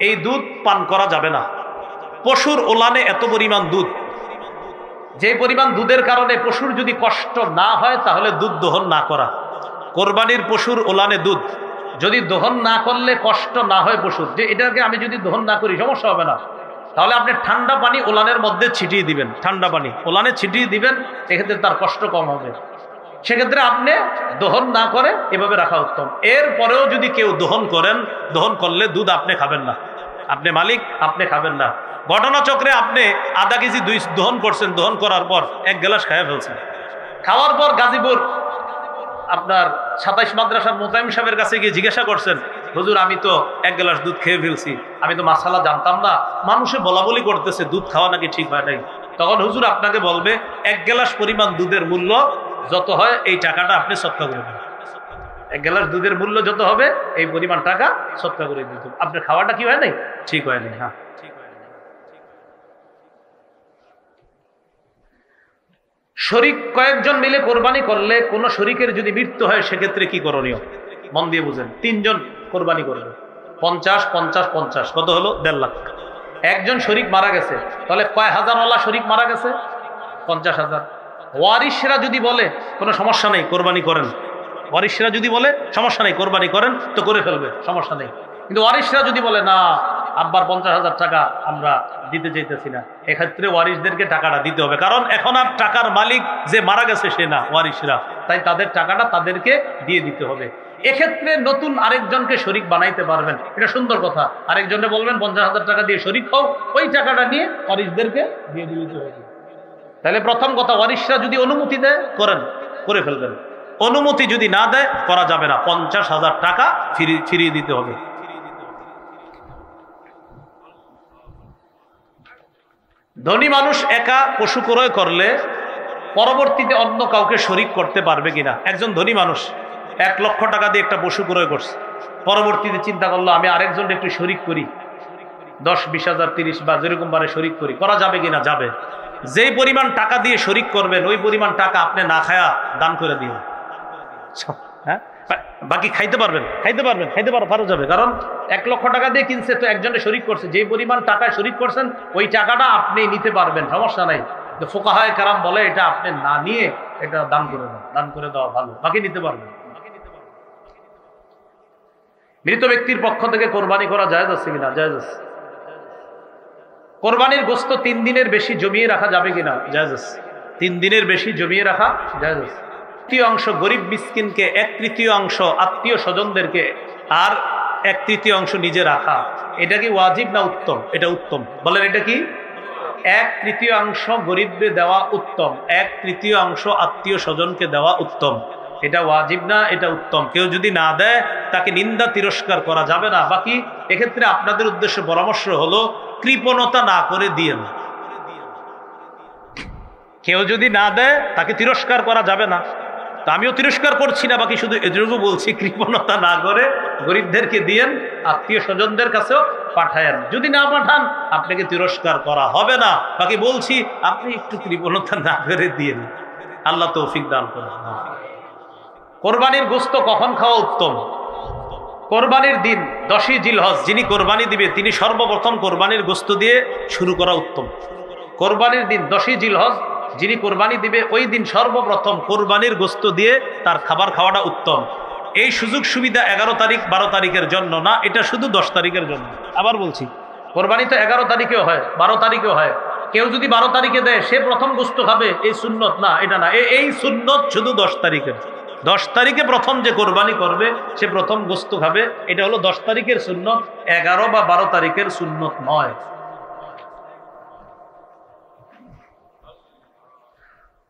Speaker 1: এই দুধ পান করা যাবে না। পশুর ওলানে এত পরিমাণ দুধ, যে পরিমাণ দুধের কারণে পশুর যদি কষ্ট না হয়, তাহলে দুধ দহন না করা। কোরবানির পশুর ওলানে দুধ যদি দহন না করলে কষ্ট না হয় পশুর, যে এটাকে আমি যদি দহন না করি সমস্যা হবে না, তাহলে আপনি ঠান্ডা পানি ওলানের মধ্যে ছিটিয়ে দিবেন, ঠান্ডা পানি ওলানে ছিটিয়ে দিবেন, এক্ষেত্রে তার কষ্ট কম হবে। সেক্ষেত্রে আপনি দহন না করে এভাবে রাখা উত্তম। এরপরেও যদি কেউ দহন করেন, দহন করলে দুধ আপনি খাবেন না, আপনি মালিক, আপনি খাবেন না। ঘটনাচক্রে আপনি আধা কেজি দহন করছেন, দহন করার পর 1 গ্লাস খেয়ে ফেলছেন। খাওয়ার পর গাজীপুর আপনার 27 মাদ্রাসার মোতায়েম সাহেবের কাছে গিয়ে জিজ্ঞাসা করছেন, হুজুর আমি তো 1 গ্লাস দুধ খেয়ে ফেলছি, আমি তো মাসালা জানতাম না, মানুষে বলা বলি করতেছে দুধ খাওয়া নাকি ঠিক হয় নাই। তখন হুজুর আপনাকে বলবে 1 গ্লাস পরিমাণ দুধের মূল্য যত হয় এই টাকাটা আপনি সৎকা করে দেবেন। 1 গ্লাস দুধের মূল্য যত হবে এই পরিমাণ টাকা সৎকা করে দিতে। আপনার খাওয়াটা কি হয় নাই? ঠিক হয় নাই। হ্যাঁ, শরীক কয়েকজন মিলে কোরবানি করলে কোন শরীকের যদি মৃত্যু হয়, সেক্ষেত্রে কি করণীয়? মন দিয়ে বুঝেন। 3 জন কোরবানি করবে, 50 50 50, কত হলো? 1.5 লাখ। একজন শরীক মারা গেছে, তাহলে কয় হাজারওয়ালা শরীক মারা গেছে? 50,000। ওয়ারিশরা যদি বলে কোনো সমস্যা নেই কোরবানি করেন, ওয়ারিশরা যদি বলে সমস্যা নেই কোরবানি করেন, তো করে ফেলবে, সমস্যা নেই। কিন্তু ওয়ারিশরা যদি বলে না, আব্বার 50,000 টাকা আমরা দিতে চাইতেছি না, এক্ষেত্রে ওয়ারিশদেরকে টাকাটা দিতে হবে। কারণ এখন আর টাকার মালিক যে মারা গেছে সে না, ওয়ারিশরা, তাই তাদের টাকাটা তাদেরকে দিয়ে দিতে হবে। এক্ষেত্রে নতুন আরেকজনকে শরীক বানাইতে পারবেন, এটা সুন্দর কথা। আরেকজনে বলবেন 50,000 টাকা দিয়ে শরীক হোক, ওই টাকাটা নিয়ে ওয়ারিশদেরকে দিয়ে দিতে হবে। তাহলে প্রথম কথা, ওয়ারিশরা যদি অনুমতি দেয় করেন, করে ফেলবেন। অনুমতি যদি না দেয় করা যাবে না, 50,000 টাকা ফিরিয়ে দিতে হবে। ধনী মানুষ একা পশু ক্রয় করলে পরবর্তীতে অন্য কাউকে শরীক করতে পারবে কিনা? একজন ধনী মানুষ 1 লক্ষ টাকা দিয়ে একটা পশু ক্রয় করছে, পরবর্তীতে চিন্তা করলো আমি আরেকজন একটু শরীক করি, 10, 20,000, 30 বা যেরকম বারে শরীক করি, করা যাবে কিনা? যাবে। যেই পরিমাণ টাকা দিয়ে শরীক করবেন ওই পরিমাণ টাকা আপনি না খায়া দান করে দিন। হ্যাঁ, বাকি খাইতে পারবেন, খাইতে পারা যাবে। কারণ 1 লক্ষ টাকা দিয়ে কিনছে, তো একজনে শরীক করছে, যে পরিমাণ টাকায় শরীক করছেন ওই টাকাটা আপনি নিতে পারবেন, সমস্যা নাই। তো ফুকাহায়ে কেরাম বলে এটা আপনি না নিয়ে এটা দান করে দেন, দান করে দেওয়া ভালো, বাকি নিতে পারবেন। মৃত ব্যক্তির পক্ষ থেকে কোরবানি করা জায়েজ আছে কিনা? জায়েজ আছে। কোরবানির গোশত 3 দিনের বেশি জমিয়ে রাখা যাবে কিনা? জায়েজ আছে। 3 দিনের বেশি জমিয়ে রাখা জায়েজ আছে। 1/3 অংশ গরিব মিসকিনকে, 1/3 অংশ আত্মীয় স্বজনদেরকে, আর 1/3 অংশ নিজে রাখা, এটা কি ওয়াজিব না উত্তম? এটা উত্তম। বলেন এটা কি? 1/3 অংশ গরিবকে দেওয়া উত্তম, 1/3 অংশ আত্মীয় স্বজনকে দেওয়া উত্তম। এটা ওয়াজিব না, এটা উত্তম। কেউ যদি না দেয় তাকে নিন্দা তিরস্কার করা যাবে না। বাকি এক্ষেত্রে আপনাদের উদ্দেশ্যে পরামর্শ হলো কৃপণতা না করে দিয়েন। কেউ যদি না দেয় তাকে তিরস্কার করা যাবে না। তো আমিও তিরস্কার করছি না, বাকি শুধু এটুকু বলছি কৃপণতা না করে গরিবদেরকে দিয়েন, আত্মীয় স্বজনদের কাছেও পাঠায়েন। যদি না পাঠান আপনাকে তিরস্কার করা হবে না। বাকি বলছি আপনি একটু কৃপণতা না করে দিয়েন। আল্লাহ তৌফিক দান করেন। কোরবানির গোশত কখন খাওয়া উত্তম? কোরবানির দিন 10ই জিলহজ যিনি কোরবানি দিবে তিনি সর্বপ্রথম কোরবানির গোশত দিয়ে শুরু করা উত্তম। কোরবানির দিন 10ই জিলহজ যিনি কোরবানি দিবে ওই দিন সর্বপ্রথম কোরবানির গোশত দিয়ে তার খাবার খাওয়াটা উত্তম। এই সুযোগ সুবিধা 11 তারিখ 12 তারিখের জন্য না, এটা শুধু 10 তারিখের জন্য। আবার বলছি, কোরবানি তো 11 তারিখেও হয়, 12 তারিখেও হয়। কেউ যদি 12 তারিখে দেয় সে প্রথম গোশত খাবে, এই সুন্নত না, এটা না। এই সুন্নত শুধু 10 তারিখের। 10 তারিখে প্রথম যে কোরবানি করবে সে প্রথম গোশত খাবে, এটা হলো 10 তারিখের সুন্নত, 11 বা 12 তারিখের সুন্নত নয়।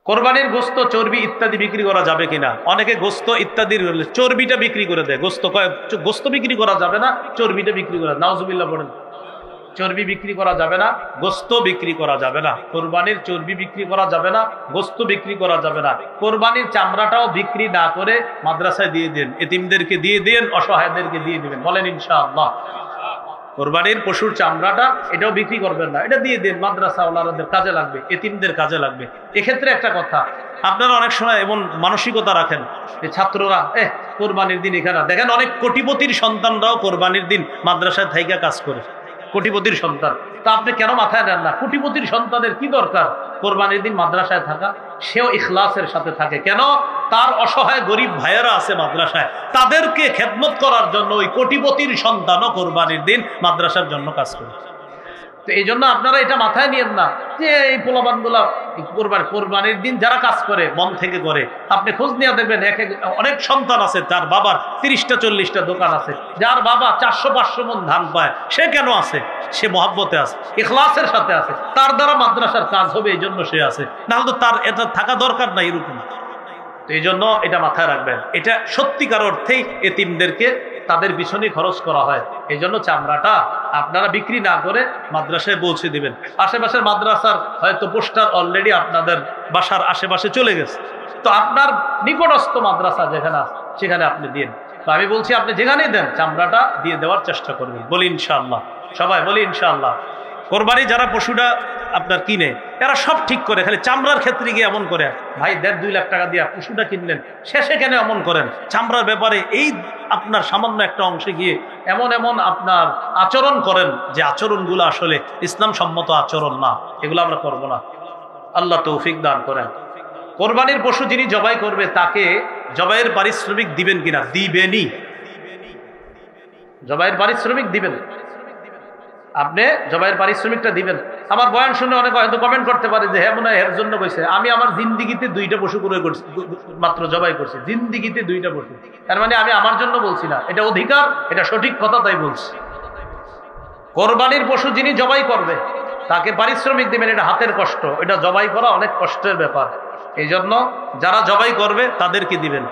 Speaker 1: কোরবানির গোশত চর্বি ইত্যাদি বিক্রি করা যাবে কিনা? অনেকে গোশত ইত্যাদির চর্বিটা বিক্রি করে দেয়। গোশত বিক্রি করা যাবে না, চর্বিটা বিক্রি করা। নাউজুবিল্লাহ পড়েন। চর্বি বিক্রি করা যাবে না, গোশত বিক্রি করা যাবে না। কোরবানির চর্বি বিক্রি করা যাবে না, গোশত বিক্রি করা যাবে না। কোরবানির চামড়াটাও বিক্রি না করে মাদ্রাসায় দিয়ে দেন, এতিমদেরকে দিয়ে দেন, অসহায়দেরকে দিয়ে দিবেন। বলেন ইনশাআল্লাহ। কোরবানির পশুর চামড়াটা এটাও বিক্রি করবেন না, এটা দিয়ে দেন, মাদ্রাসাওয়ালাদের কাজে লাগবে, এতিমদের কাজে লাগবে। এক্ষেত্রে একটা কথা, আপনারা অনেক সময় এমন মানসিকতা রাখেন যে ছাত্ররা কোরবানির দিন এখানে দেখেন, অনেক কোটিপতির সন্তানরাও কোরবানির দিন মাদ্রাসায় থাইকা কাজ করে। কোটিপতির সন্তান, তা আপনি কেন মাথায় নেন না? কোটিপতির সন্তানের কি দরকার কোরবানির দিন মাদ্রাসায় থাকা? সেও ইখলাসের সাথে থাকে। কেন? তার অসহায় গরিব ভাইয়েরা আছে মাদ্রাসায়, তাদেরকে খেদমত করার জন্য ওই কোটিপতির সন্তানও কোরবানির দিন মাদ্রাসার জন্য কাজ করে। তো এই জন্য আপনারা এটা মাথায় নিয়েন না যে এই পোলাপানগুলা কোরবানির দিন যারা কাজ করে মন থেকে করে। আপনি খোঁজ নিয়ে দেখবেন অনেক সন্তান আছে যার বাবার 30টা 40টা দোকান আছে, যার বাবা 400-500 মণ ধান পায়। সে কেন আছে? সে মহব্বতে আছে, ইখলাসের সাথে আছে, তার দ্বারা মাদ্রাসার কাজ হবে, এই জন্য সে আছে। নাহলে তো তার এটা থাকা দরকার নাই এরকম। তো এই জন্য এটা মাথায় রাখবেন, এটা সত্যিকার অর্থেই এতিমদেরকে তাদের পিছনে খরচ করা হয়। এই জন্য চামড়াটা আপনারা বিক্রি না করে মাদ্রাসায় পৌঁছে দিবেন। আশেপাশের মাদ্রাসার হয়তো পোস্টার অলরেডি আপনাদের বাসার আশেপাশে চলে গেছে, তো আপনার নিকটস্থ মাদ্রাসা যেখানে আছে সেখানে আপনি দিন। তো আমি বলছি আপনি যেখানেই দেন চামড়াটা দিয়ে দেওয়ার চেষ্টা করবেন। বলি ইনশাআল্লাহ, সবাই বলি ইনশাআল্লাহ। কোরবানি যারা পশুটা আপনার কিনে এরা সব ঠিক করে, খালি চামড়ার ক্ষেত্রে গিয়ে এমন করে, ভাই 1.5-2 লাখ টাকা দিয়ে পশুটা কিনলেন, শেষে কেন এমন করেন? চামড়ার ব্যাপারে এই আপনার সামান্য একটা অংশে গিয়ে এমন আপনার আচরণ করেন যে আচরণগুলো আসলে ইসলাম সম্মত আচরণ না, এগুলো আমরা করবো না। আল্লাহ তৌফিক দান করেন। কোরবানির পশু যিনি জবাই করবে তাকে জবাইয়ের পারিশ্রমিক দিবেন কিনা? দিবেনই। জবাইয়ের পারিশ্রমিক দিবেন, আপনি জবাইয়ের পারিশ্রমিকটা দিবেন। আমার বয়ান শুনে অনেকে হয়তো কমেন্ট করতে পারে যে হ্যাঁ মনে হয় এর জন্য কইছে। আমি আমার জিন্দিগিতে 2টা পশু ক্রয় করছি, মাত্র জবাই করছি, জিন্দিগিতে 2টা পশু। তার মানে আমি আমার জন্য বলছি না, এটা অধিকার, এটা সঠিক কথা, তাই বলছি। কোরবানির পশু যিনি জবাই করবে তাকে পারিশ্রমিক দিবেন, এটা হাতের কষ্ট, এটা জবাই করা অনেক কষ্টের ব্যাপার। এই জন্য যারা জবাই করবে তাদেরকে দিবেন।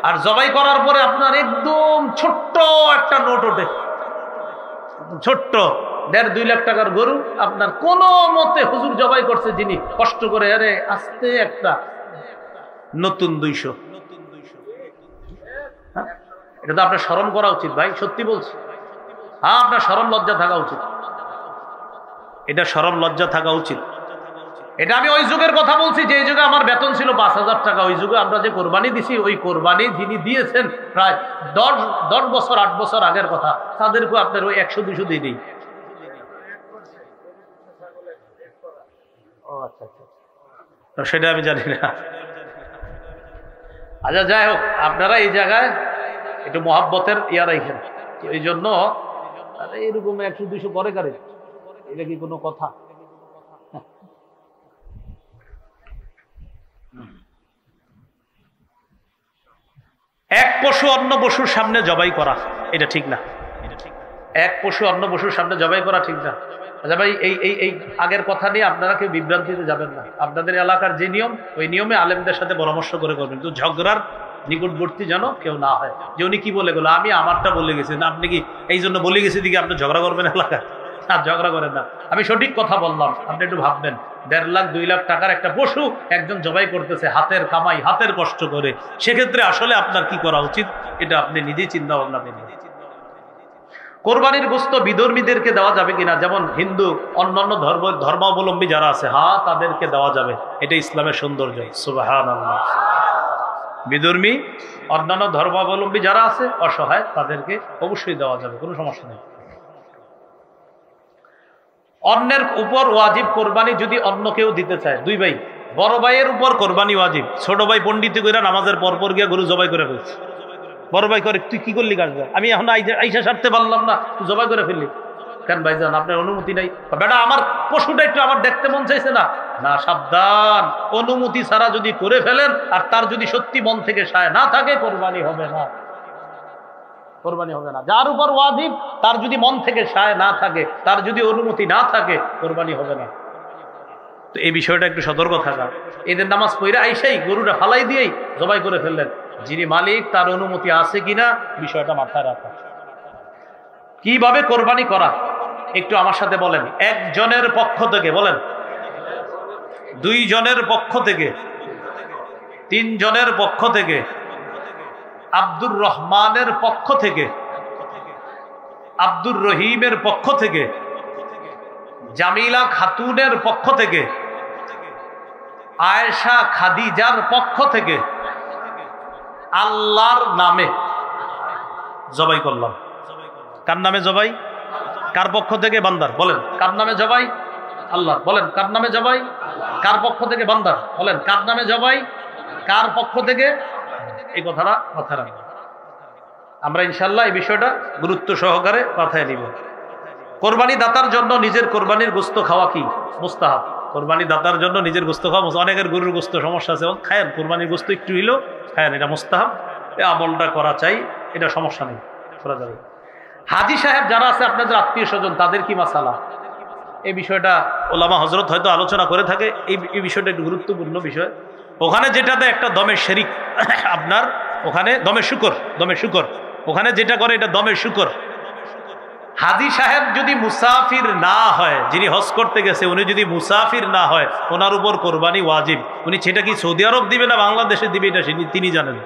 Speaker 1: আর জবাই করার পরে আপনার একদম ছোট্ট একটা নোট ওঠে, ছোট্ট 1.5-2 লাখ টাকার গরু আপনার কোনো মতে হুজুর জবাই করছে যিনি কষ্ট করে, আরে আস্তে একটা নতুন 200। এটা তো আপনার শরম করা উচিত ভাই, সত্যি বলছি। হ্যাঁ, আপনার শরম লজ্জা থাকা উচিত, এটা শরম লজ্জা থাকা উচিত। এটা আমি ওই যুগের কথা বলছি যে যুগে আমার বেতন ছিল 5,000 টাকা। ওই যুগে আমরা যে কোরবানি দিছি, ওই কোরবানি যিনি দিয়েছেন প্রায় 10 বছর 8 বছর আগের কথা, তাদেরকে আপনার ওই 100-200 দিয়ে দিই। সেটা আমি জানি না। আচ্ছা, যাই হোক, আপনারা এই জায়গায় একটু মহাব্বতের ইয়া রাখেন। তো এই জন্য এরকম 100-200 করে কারে, এটা কি কোনো কথা? এক পশু অন্য পশুর সামনে জবাই করা এটা ঠিক না। এক পশু অন্য পশুর সামনে জবাই করা ঠিক না। আচ্ছা ভাই, এই আগের কথা নিয়ে আপনারা কেউ বিভ্রান্তিতে যাবেন না। আপনাদের এলাকার যে নিয়ম, ওই নিয়মে আলেমদের সাথে পরামর্শ করে করবেন, কিন্তু ঝগড়ার নিকটবর্তী যেন কেউ না হয়। যে উনি কি বলে গেল, আমি আমারটা বলে গেছি না, আপনি কি এই জন্য বলে গেছি দিকে আপনি ঝগড়া করবেন এলাকায়? না, ঝগড়া করেন না। আমি সঠিক কথা বললাম, আপনি একটু ভাববেন। 1.5 লাখ 2 লাখ টাকার একটা পশু একজন জবাই করতেছে, হাতের কামাই, হাতের কষ্ট করে। সেক্ষেত্রে আসলে আপনার কি করা উচিত, এটা আপনি নিজেই চিন্তা ভাবনা করবেন। কোরবানির গোশত বিধর্মীদেরকে দেওয়া যাবে কিনা, যেমন হিন্দু অন্যান্য ধর্মাবলম্বী যারা আছে, হ্যাঁ তাদেরকে দেওয়া যাবে, এটা ইসলামের সৌন্দর্য। সুবহানাল্লাহ। বিধর্মী অন্যান্য ধর্মাবলম্বী যারা আছে অসহায়, তাদেরকে অবশ্যই দেওয়া যাবে, কোনো সমস্যা নেই। অন্যের উপর ওয়াজিব কোরবানি যদি অন্য কেউ দিতে চায়, 2 ভাই, বড় ভাইয়ের উপর কোরবানি ওয়াজিব, ছোট ভাই পণ্ডিত কইরা নামাজের পরপর গিয়া গরু জবাই করে ফেলছে। বড় ভাই করে, তুই কি করলি কাজ, আমি এখন আইসা সারতে পারলাম না, তুই জবাই করে ফেললি কেন ভাইজান, আপনার অনুমতি নাই? বেটা আমার পশুটা একটু আমার দেখতে মন চাইছে না। না, সাবধান, অনুমতি ছাড়া যদি করে ফেলেন আর তার যদি সত্যি মন থেকে সায় না থাকে, কোরবানি হবে না, কোরবানি হবে না। যার উপর ওয়াজিব তার যদি মন থেকে সায় না থাকে, তার যদি অনুমতি না থাকে, কোরবানি হবে না। তো এই বিষয়টা একটু সতর্ক থাকা। এদের নামাজ পড়ে আইসাই গরুটা ফালাই দিয়েই জবাই করে ফেললেন, যিনি মালিক তার অনুমতি আছে কিনা বিষয়টা মাথায় রাখা। কিভাবে কোরবানি করা একটু আমার সাথে বলেন। একজনের পক্ষ থেকে বলেন, 2 জনের পক্ষ থেকে, 3 জনের পক্ষ থেকে, আব্দুর রহমানের পক্ষ থেকে, আব্দুর রহিমের পক্ষ থেকে, জামিলা খাতুনের পক্ষ থেকে, আয়েশা খাদিজার পক্ষ থেকে, আল্লাহর নামে জবাই করলাম। কার নামে জবাই? কার পক্ষ থেকে? বান্দার। বলেন কার নামে জবাই? আল্লাহ। বলেন কার নামে জবাই? কার পক্ষ থেকে? বান্দার। বলেন কার নামে জবাই? কার পক্ষ থেকে? এই কথাটা মাথায় রাখবেন। আমরা ইনশাআল্লাহ এই বিষয়টা গুরুত্ব সহকারে মাথায় নিব। কোরবানি দাতার জন্য নিজের কোরবানির গোশত খাওয়া কি মুস্তাহাব? কোরবানি দাতার জন্য নিজের গোশত খাওয়া, অনেকের গরুর গোশত সমস্যা আছে, খায়েন কোরবানির গোশত একটু হইলেও খায়েন, এটা মুস্তাহাব, এই আমলটা করা চাই, এটা সমস্যা নেই, করা যাবে। হাজী সাহেব যারা আছে আপনাদের আত্মীয় স্বজন, তাদের কি মাসালা? এই বিষয়টা ওলামা হজরত হয়তো আলোচনা করে থাকে, এই বিষয়টা একটু গুরুত্বপূর্ণ বিষয়। ওখানে যেটাতে একটা দমের শরিক, আপনার ওখানে দমের শুকর, ওখানে যেটা করে এটা দমের শুকর। হাজী সাহেব যদি মুসাফির না হয়, যিনি হজ করতে গেছে উনি যদি মুসাফির না হয়, ওনার উপর কোরবানি ওয়াজিব। উনি সেটা কি সৌদি আরব দিবে না বাংলাদেশে দিবে, এটা তিনি জানেন।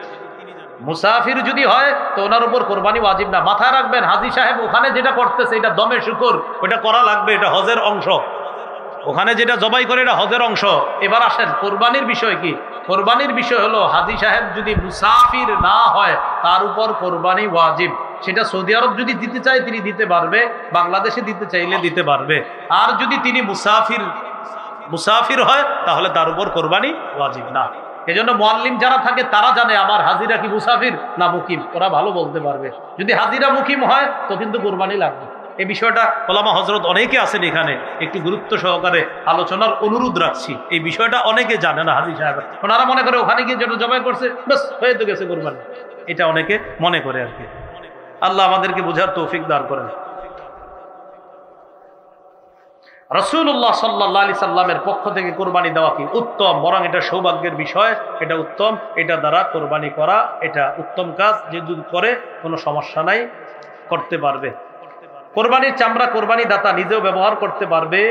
Speaker 1: মুসাফির যদি হয় তো ওনার উপর কোরবানি ওয়াজিব না। মাথায় রাখবেন, হাজী সাহেব ওখানে যেটা করতেছে এটা দমে শুকর, ওটা করা লাগবে, এটা হজের অংশ। ওখানে যেটা জবাই করে এটা হজের অংশ। এবার আসেন কোরবানির বিষয় কি? কোরবানির বিষয় হলো হাজী সাহেব যদি মুসাফির না হয় তার উপর কোরবানি ওয়াজিব। সেটা সৌদি আরব যদি দিতে চায় তিনি দিতে পারবে, বাংলাদেশে দিতে চাইলে দিতে পারবে। আর যদি তিনি মুসাফির হয় তাহলে তার উপর কোরবানি ওয়াজিব না। এজন্য মুআল্লিম যারা থাকে তারা জানে আমার হাজিরা কি মুসাফির না মুকিম, ওরা ভালো বলতে পারবে। যদি হাজিরা মুকিম হয় তো কিন্তু কোরবানি লাগবে। এই বিষয়টা ওলামা হজরত অনেকে আছেন এখানে, একটু গুরুত্ব সহকারে আলোচনার অনুরোধ রাখছি। এই বিষয়টা অনেকে জানে না হাজী সাহেব, ওনারা মনে করে ওখানে গিয়ে যেটা জবাই করছে ব্যাস হয়ে তো গেছে কোরবানি, এটা অনেকে মনে করে আর কি। আল্লাহ আমাদেরকে বোঝার তৌফিক দান করেন। রাসূলুল্লাহ সাল্লাল্লাহু আলাইহি সাল্লামের পক্ষ থেকে কোরবানি দেওয়া কি উত্তম, বরং এটা সৌভাগ্যের বিষয়, এটা উত্তম, এটা দ্বারা কোরবানি করা এটা উত্তম কাজ। যে যদি করে কোনো সমস্যা নাই, করতে পারবে। কোরবানির চামড়া কোরবানি দাতা নিজেও ব্যবহার করতে পারবে,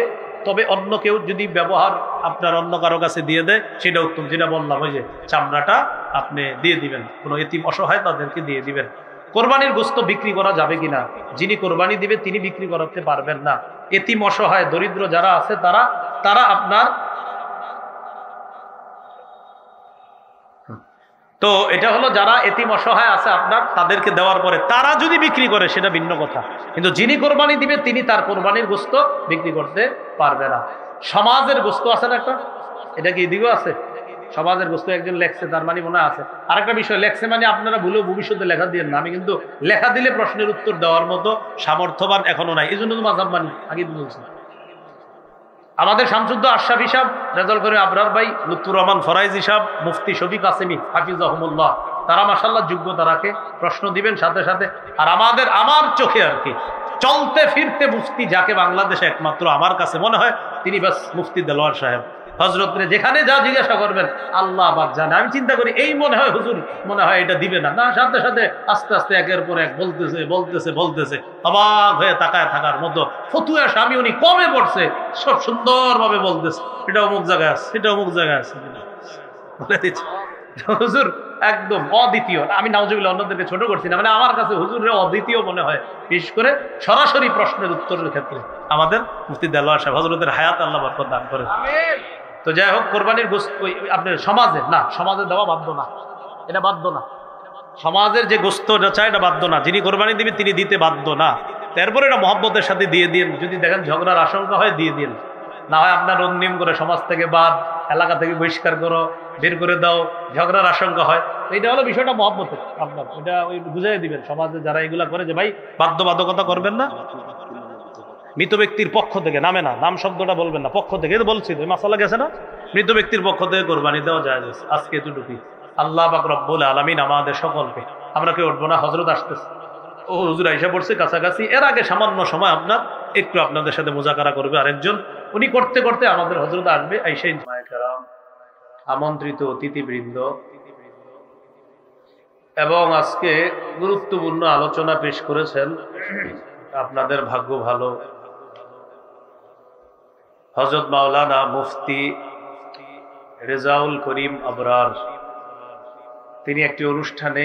Speaker 1: তবে অন্য কেউ যদি ব্যবহার আপনার অন্য কারো কাছে দিয়ে দেয় সেটা উত্তম। যেটা বললাম, ওই যে চামড়াটা আপনি দিয়ে দিবেন, কোনো এতিম অসহায় তাদেরকে দিয়ে দিবেন। কোরবানির গোশত বিক্রি করা যাবে কিনা? যিনি কোরবানি দিবে তিনি বিক্রি করতে পারবেন না। এতিম অসহায় দরিদ্র যারা আছে তারা আপনার, তো এটা হলো যারা এতিম অসহায় আছে আপনার, তাদেরকে দেওয়ার পরে তারা যদি বিক্রি করে সেটা ভিন্ন কথা, কিন্তু যিনি কোরবানি দিবে তিনি তার কোরবানির গোশত বিক্রি করতে পারবে না। সমাজের গোশত আছে না একটা, এটা কি এদিকেও আছে? সমাজের গোস্ত একজন লেখছে তার মানে মনে আছে। আরেকটা বিষয়, লেখছে মানে আপনারা ভুলেও ভবিষ্যতে লেখা দিয়ে না, আমি কিন্তু লেখা দিলে প্রশ্নের উত্তর দেওয়ার মতো সামর্থ্যবান এখনো নাই, এই জন্য তো মাযহাব মানি, আগে বলছি। আমাদের শামসুদ্দৌলা আশরাফী সাহেব, রেজাউল করিম আবরার ভাই, লুৎফুর রহমান ফরাইজি সাহেব, মুফতি শফিক কাসেমি হাফিজাহুমুল্লাহ, তারা মাশাআল্লাহ যোগ্যতা রাখে, প্রশ্ন দিবেন সাথে সাথে। আর আমার চোখে আর কি চলতে ফিরতে মুফতি যাকে বাংলাদেশে একমাত্র আমার কাছে মনে হয় তিনি বাস মুফতি দেলোয়ার সাহেব। হযরতরে যেখানে যা জিজ্ঞাসা করবেন আল্লাহ পাক জানে। আমি চিন্তা করি এই মনে হয় হুজুর মনে হয় এটা দিবে না, না সাথে সাথে আস্তে আস্তে একের পর এক বলতেছে অবাক হয়ে তাকায় থাকার মতো ফতুয়া স্বামী উনি কমে পড়ছে, সব সুন্দরভাবে বলতেছে, এটা অমুক জায়গায় আছে, এটা অমুক জায়গায় আছে, বলে দিচ্ছে হুজুর একদম অদ্বিতীয়। আমি নাউজুবিল্লাহ অন্যদেরকে ছোট করছি না, মানে আমার কাছে হুজুরের অদ্বিতীয় মনে হয়, বিশেষ করে সরাসরি প্রশ্নের উত্তরের ক্ষেত্রে আমাদের মুফতি দেলোয়ার সাহেব, হযরতের হায়াত আল্লাহ বরকত দান করে। তো যাই হোক, কোরবানির গোশত আপনার সমাজে না, সমাজে দেওয়া বাধ্য না, এটা বাধ্য না। সমাজের যে গোশতটা চায় এটা বাধ্য না, যিনি কোরবানি দিবে তিনি দিতে বাধ্য না। তারপরে এটা মহব্বতের সাথে দিয়ে দিন, যদি দেখেন ঝগড়ার আশঙ্কা হয় দিয়ে দিন, না হয় আপনার অন্যিম করে সমাজ থেকে বাদ, এলাকা থেকে বহিষ্কার করো, বের করে দাও, ঝগড়ার আশঙ্কা হয়। এইটা হলো বিষয়টা মহব্বতের, আপনার এটা ওই বুঝাই দিবেন সমাজে যারা এগুলা করে যে ভাই বাধ্যবাধকতা করবেন না, মৃত ব্যক্তির পক্ষ থেকে, নামে না, নাম শব্দটা বলবেন না, পক্ষ থেকে বলছি তো মাসালা গেছে না, মৃত ব্যক্তির পক্ষ থেকে কোরবানি দেওয়া যায়। আজকে এতটুকুই। আল্লাহ পাক রব্বুল আলামিন আমাদের সকলকে, আমরা কেউ উঠবো না, হযরত আসতেছে, ও হুজুর আইসা পড়ছে কাছাকাছি, এর আগে সামান্য সময় আপনার একটু আপনাদের সাথে মুজাকারা করবে আরেকজন, উনি করতে করতে আমাদের হযরত আসবে। আইসাই আমন্ত্রিত অতিথিবৃন্দ এবং আজকে গুরুত্বপূর্ণ আলোচনা পেশ করেছেন, আপনাদের ভাগ্য ভালো। হযরত মাওলানা মুফতি রেজাউল করিম আবরার, তিনি একটি অনুষ্ঠানে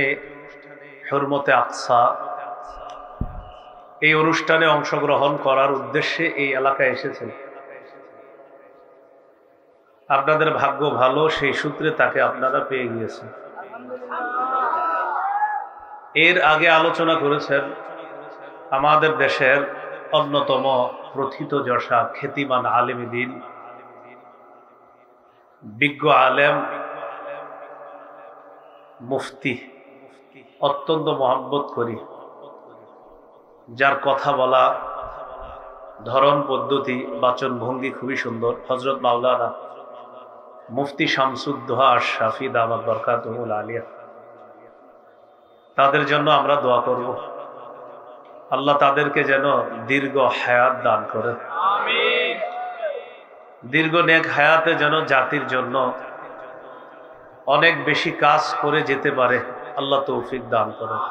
Speaker 1: হুরমতে আকসা, এই অনুষ্ঠানে অংশগ্রহণ করার উদ্দেশ্যে এই এলাকায় এসেছেন। আপনাদের ভাগ্য ভালো, সেই সূত্রে তাকে আপনারা পেয়ে গিয়েছেন। এর আগে আলোচনা করেছেন আমাদের দেশের অন্যতম প্রথিতযশা খ্যাতিমান আলেম দ্বীন, বিজ্ঞ আলেম, মুফতি, অত্যন্ত মহব্বত করি, যার কথা বলা ধরন পদ্ধতি বাচন ভঙ্গি খুবই সুন্দর, হযরত মাওলানা মুফতি শামসুদ্দৌলা আশরাফী দামাত বরকাতুহুল আলিয়া। তাদের জন্য আমরা দোয়া করব, আল্লাহ তাদেরকে যেন দীর্ঘ হায়াত দান করেন, দীর্ঘ নেক হায়াতে যেন জাতির জন্য অনেক বেশি কাজ করে যেতে পারে, আল্লাহ তৌফিক দান করেন।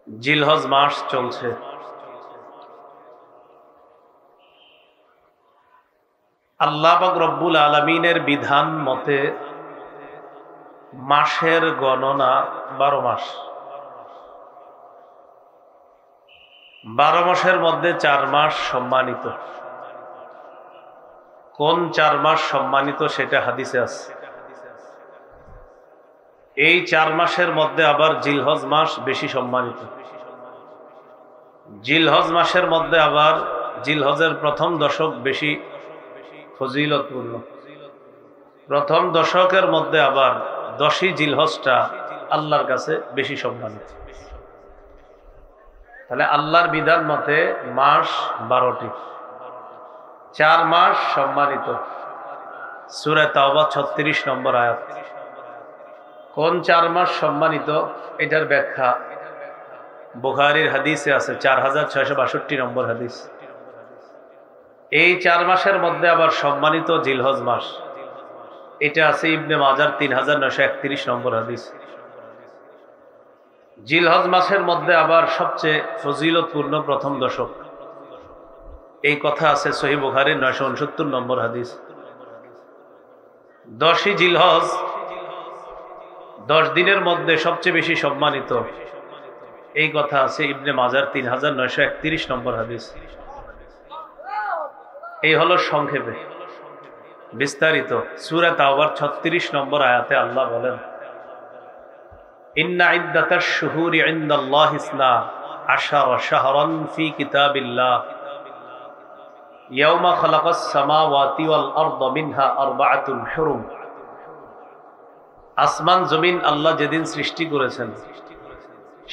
Speaker 1: জিলহজ মাস চলছে, আল্লাহ পাক রব্বুল আলামিনের বিধান মতে মাসের গণনা 12 মাস, 12 মাসের মধ্যে 4 মাস সম্মানিত। কোন 4 মাস সম্মানিত সেটা হাদিসে আছে। এই 4 মাসের মধ্যে আবার জিলহজ মাস বেশি সম্মানিত। জিলহজ মাসের মধ্যে আবার জিলহজের প্রথম দশক বেশি ফজিলতপূর্ণ। প্রথম দশকের মধ্যে আবার 10ই জিলহজটা আল্লাহর কাছে বেশি সম্মানিত। তাহলে আল্লাহর বিধান মতে মাস 12টি, 4 মাস সম্মানিত। সূরা তাওবা 36 নম্বর আয়াত। কোন 4 মাস সম্মানিত এটার ব্যাখ্যা বুখারীর হাদিসে আছে, 4662 নম্বর হাদিস। এই 4 মাসের মধ্যে আবার সম্মানিত জিলহজ মাস, এটা আছে ইবনে মাজার 3931 নম্বর হাদিস। জিলহজ মাসের মধ্যে আবার সবচেয়ে ফজিলতপূর্ণ প্রথম দশক, এই কথা আছে সহিহ বুখারীর 969 নম্বর হাদিস। 10ই জিলহজ 10 দিনের মধ্যে সবচেয়ে বেশি সম্মানিত, এই কথা আছে ইবনে মাজার 3931 নম্বর হাদিস। এই হলো সংক্ষেপে। বিস্তারিত সূরা তাওবার 36 নম্বর আয়াতে আল্লাহ বলেন, ইন্না ইদ্দাতাশ শুহুরি ইনদাল্লাহি 12 শাহরান ফি কিতাবিল্লাহ ইয়াউমা খালাকাস সামাওয়াতি ওয়াল আরদা মিনহা আরবাআতুন হুরুম। আসমান জমিন আল্লাহ যেদিন সৃষ্টি করেছেন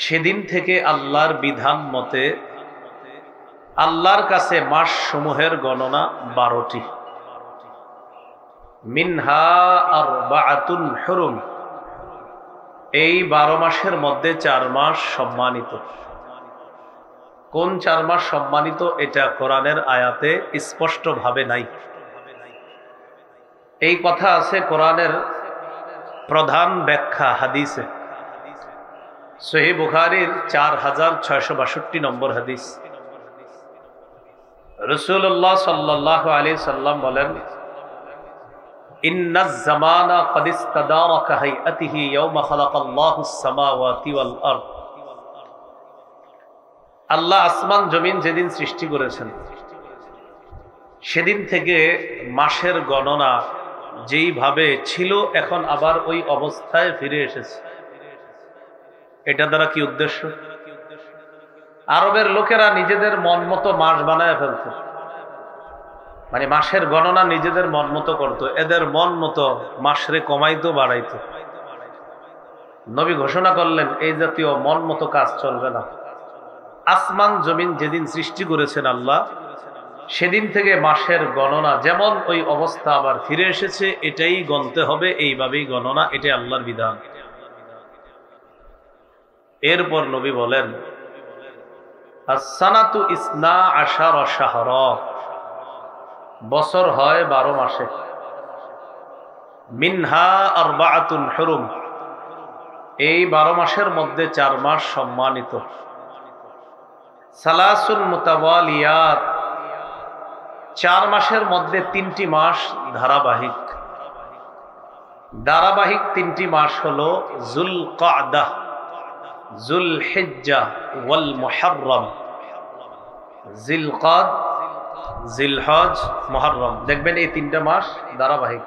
Speaker 1: সেদিন থেকে আল্লাহর বিধান মতে আল্লাহর কাছে মাস সমূহের গণনা 12টি। মিনহা আরবাআতুন হুরুম, এই 12 মাসের মধ্যে 4 মাস সম্মানিত। কোন 4 মাস সম্মানিত এটা কোরআনের আয়াতে স্পষ্টভাবে নাই। এই কথা আছে কোরআনের প্রধান ব্যাখ্যা হাদিসে, সহিহ বুখারীর 4662 নম্বর হাদিস। রাসূলুল্লাহ সাল্লাল্লাহু আলাইহি সাল্লাম বলেন, ইন্নাজ জামানা ক্বাদ ইসতাদারা কাহাইআতিহি ইয়াওমা খালাকাল্লাহুস সামাওয়াতি ওয়াল আরদ। আল্লাহ আসমান জমিন যেদিন সৃষ্টি করেছেন সেদিন থেকে মাসের গণনা যেইভাবে ছিল এখন আবার ওই অবস্থায় ফিরে এসেছে। এটা দ্বারা কি উদ্দেশ্য? আরবের লোকেরা নিজেদের মন মতো মাস বানায় ফেলত, মানে মাসের গণনা নিজেদের মন মতো করতো, এদের মন মতো মাসরে কমাইতো বাড়াইতো। নবী ঘোষণা করলেন এই জাতীয় মন মতো কাজ চলবে না। আসমান জমিন যেদিন সৃষ্টি করেছেন আল্লাহ সেদিন থেকে মাসের গণনা যেমন ওই অবস্থা আবার ফিরে এসেছে, এটাই গণতে হবে, এইভাবেই গণনা, এটাই আল্লাহর বিধান। এরপর নবী বলেন, as-sanatu isna ashara shahra, বছর হয় 12 মাসে। মিনহা আরবাআতুন হুরুম, এই 12 মাসের মধ্যে 4 মাস সম্মানিত। সালাসুন মুতাওয়ালিয়াত, 4 মাসের মধ্যে 3টি মাস ধারাবাহিক। ধারাবাহিক 3টি মাস হলো যুলকাদা, যুলহিজ্জা ওয়াল মুহররম। জিলকাদ, জিলহজ, মুহররম, দেখবেন এই 3টা মাস ধারাবাহিক।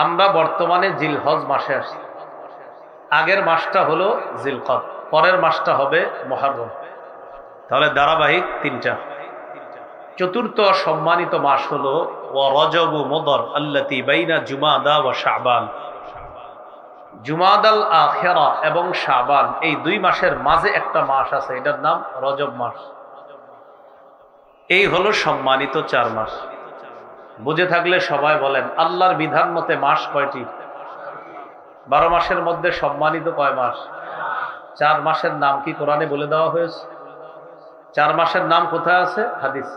Speaker 1: আমরা বর্তমানে জিলহজ মাসে আছি। আগের মাসটা হলো জিলকাদ, পরের মাসটা হবে মুহররম। তাহলে ধারাবাহিক 3টা। চতুর্থ সম্মানিত মাস হলো ওয়া রজব মুদর আল্লাতী বাইনা জুমাদা ওয়া শাবান। জুমাদাল আখিরা এবং শাবান, এই 2 মাসের মাঝে একটা মাস আছে, এটার নাম রজব মাস। এই হলো সম্মানিত 4 মাস। বুঝে থাকলে সবাই বলেন আল্লাহর বিধান মতে মাস কয়টি? 12 মাসের মধ্যে সম্মানিত কয় মাস? 4 মাসের নাম কি কোরআনে বলে দেওয়া হয়েছে? 4 মাসের নাম কোথায় আছে? হাদিস।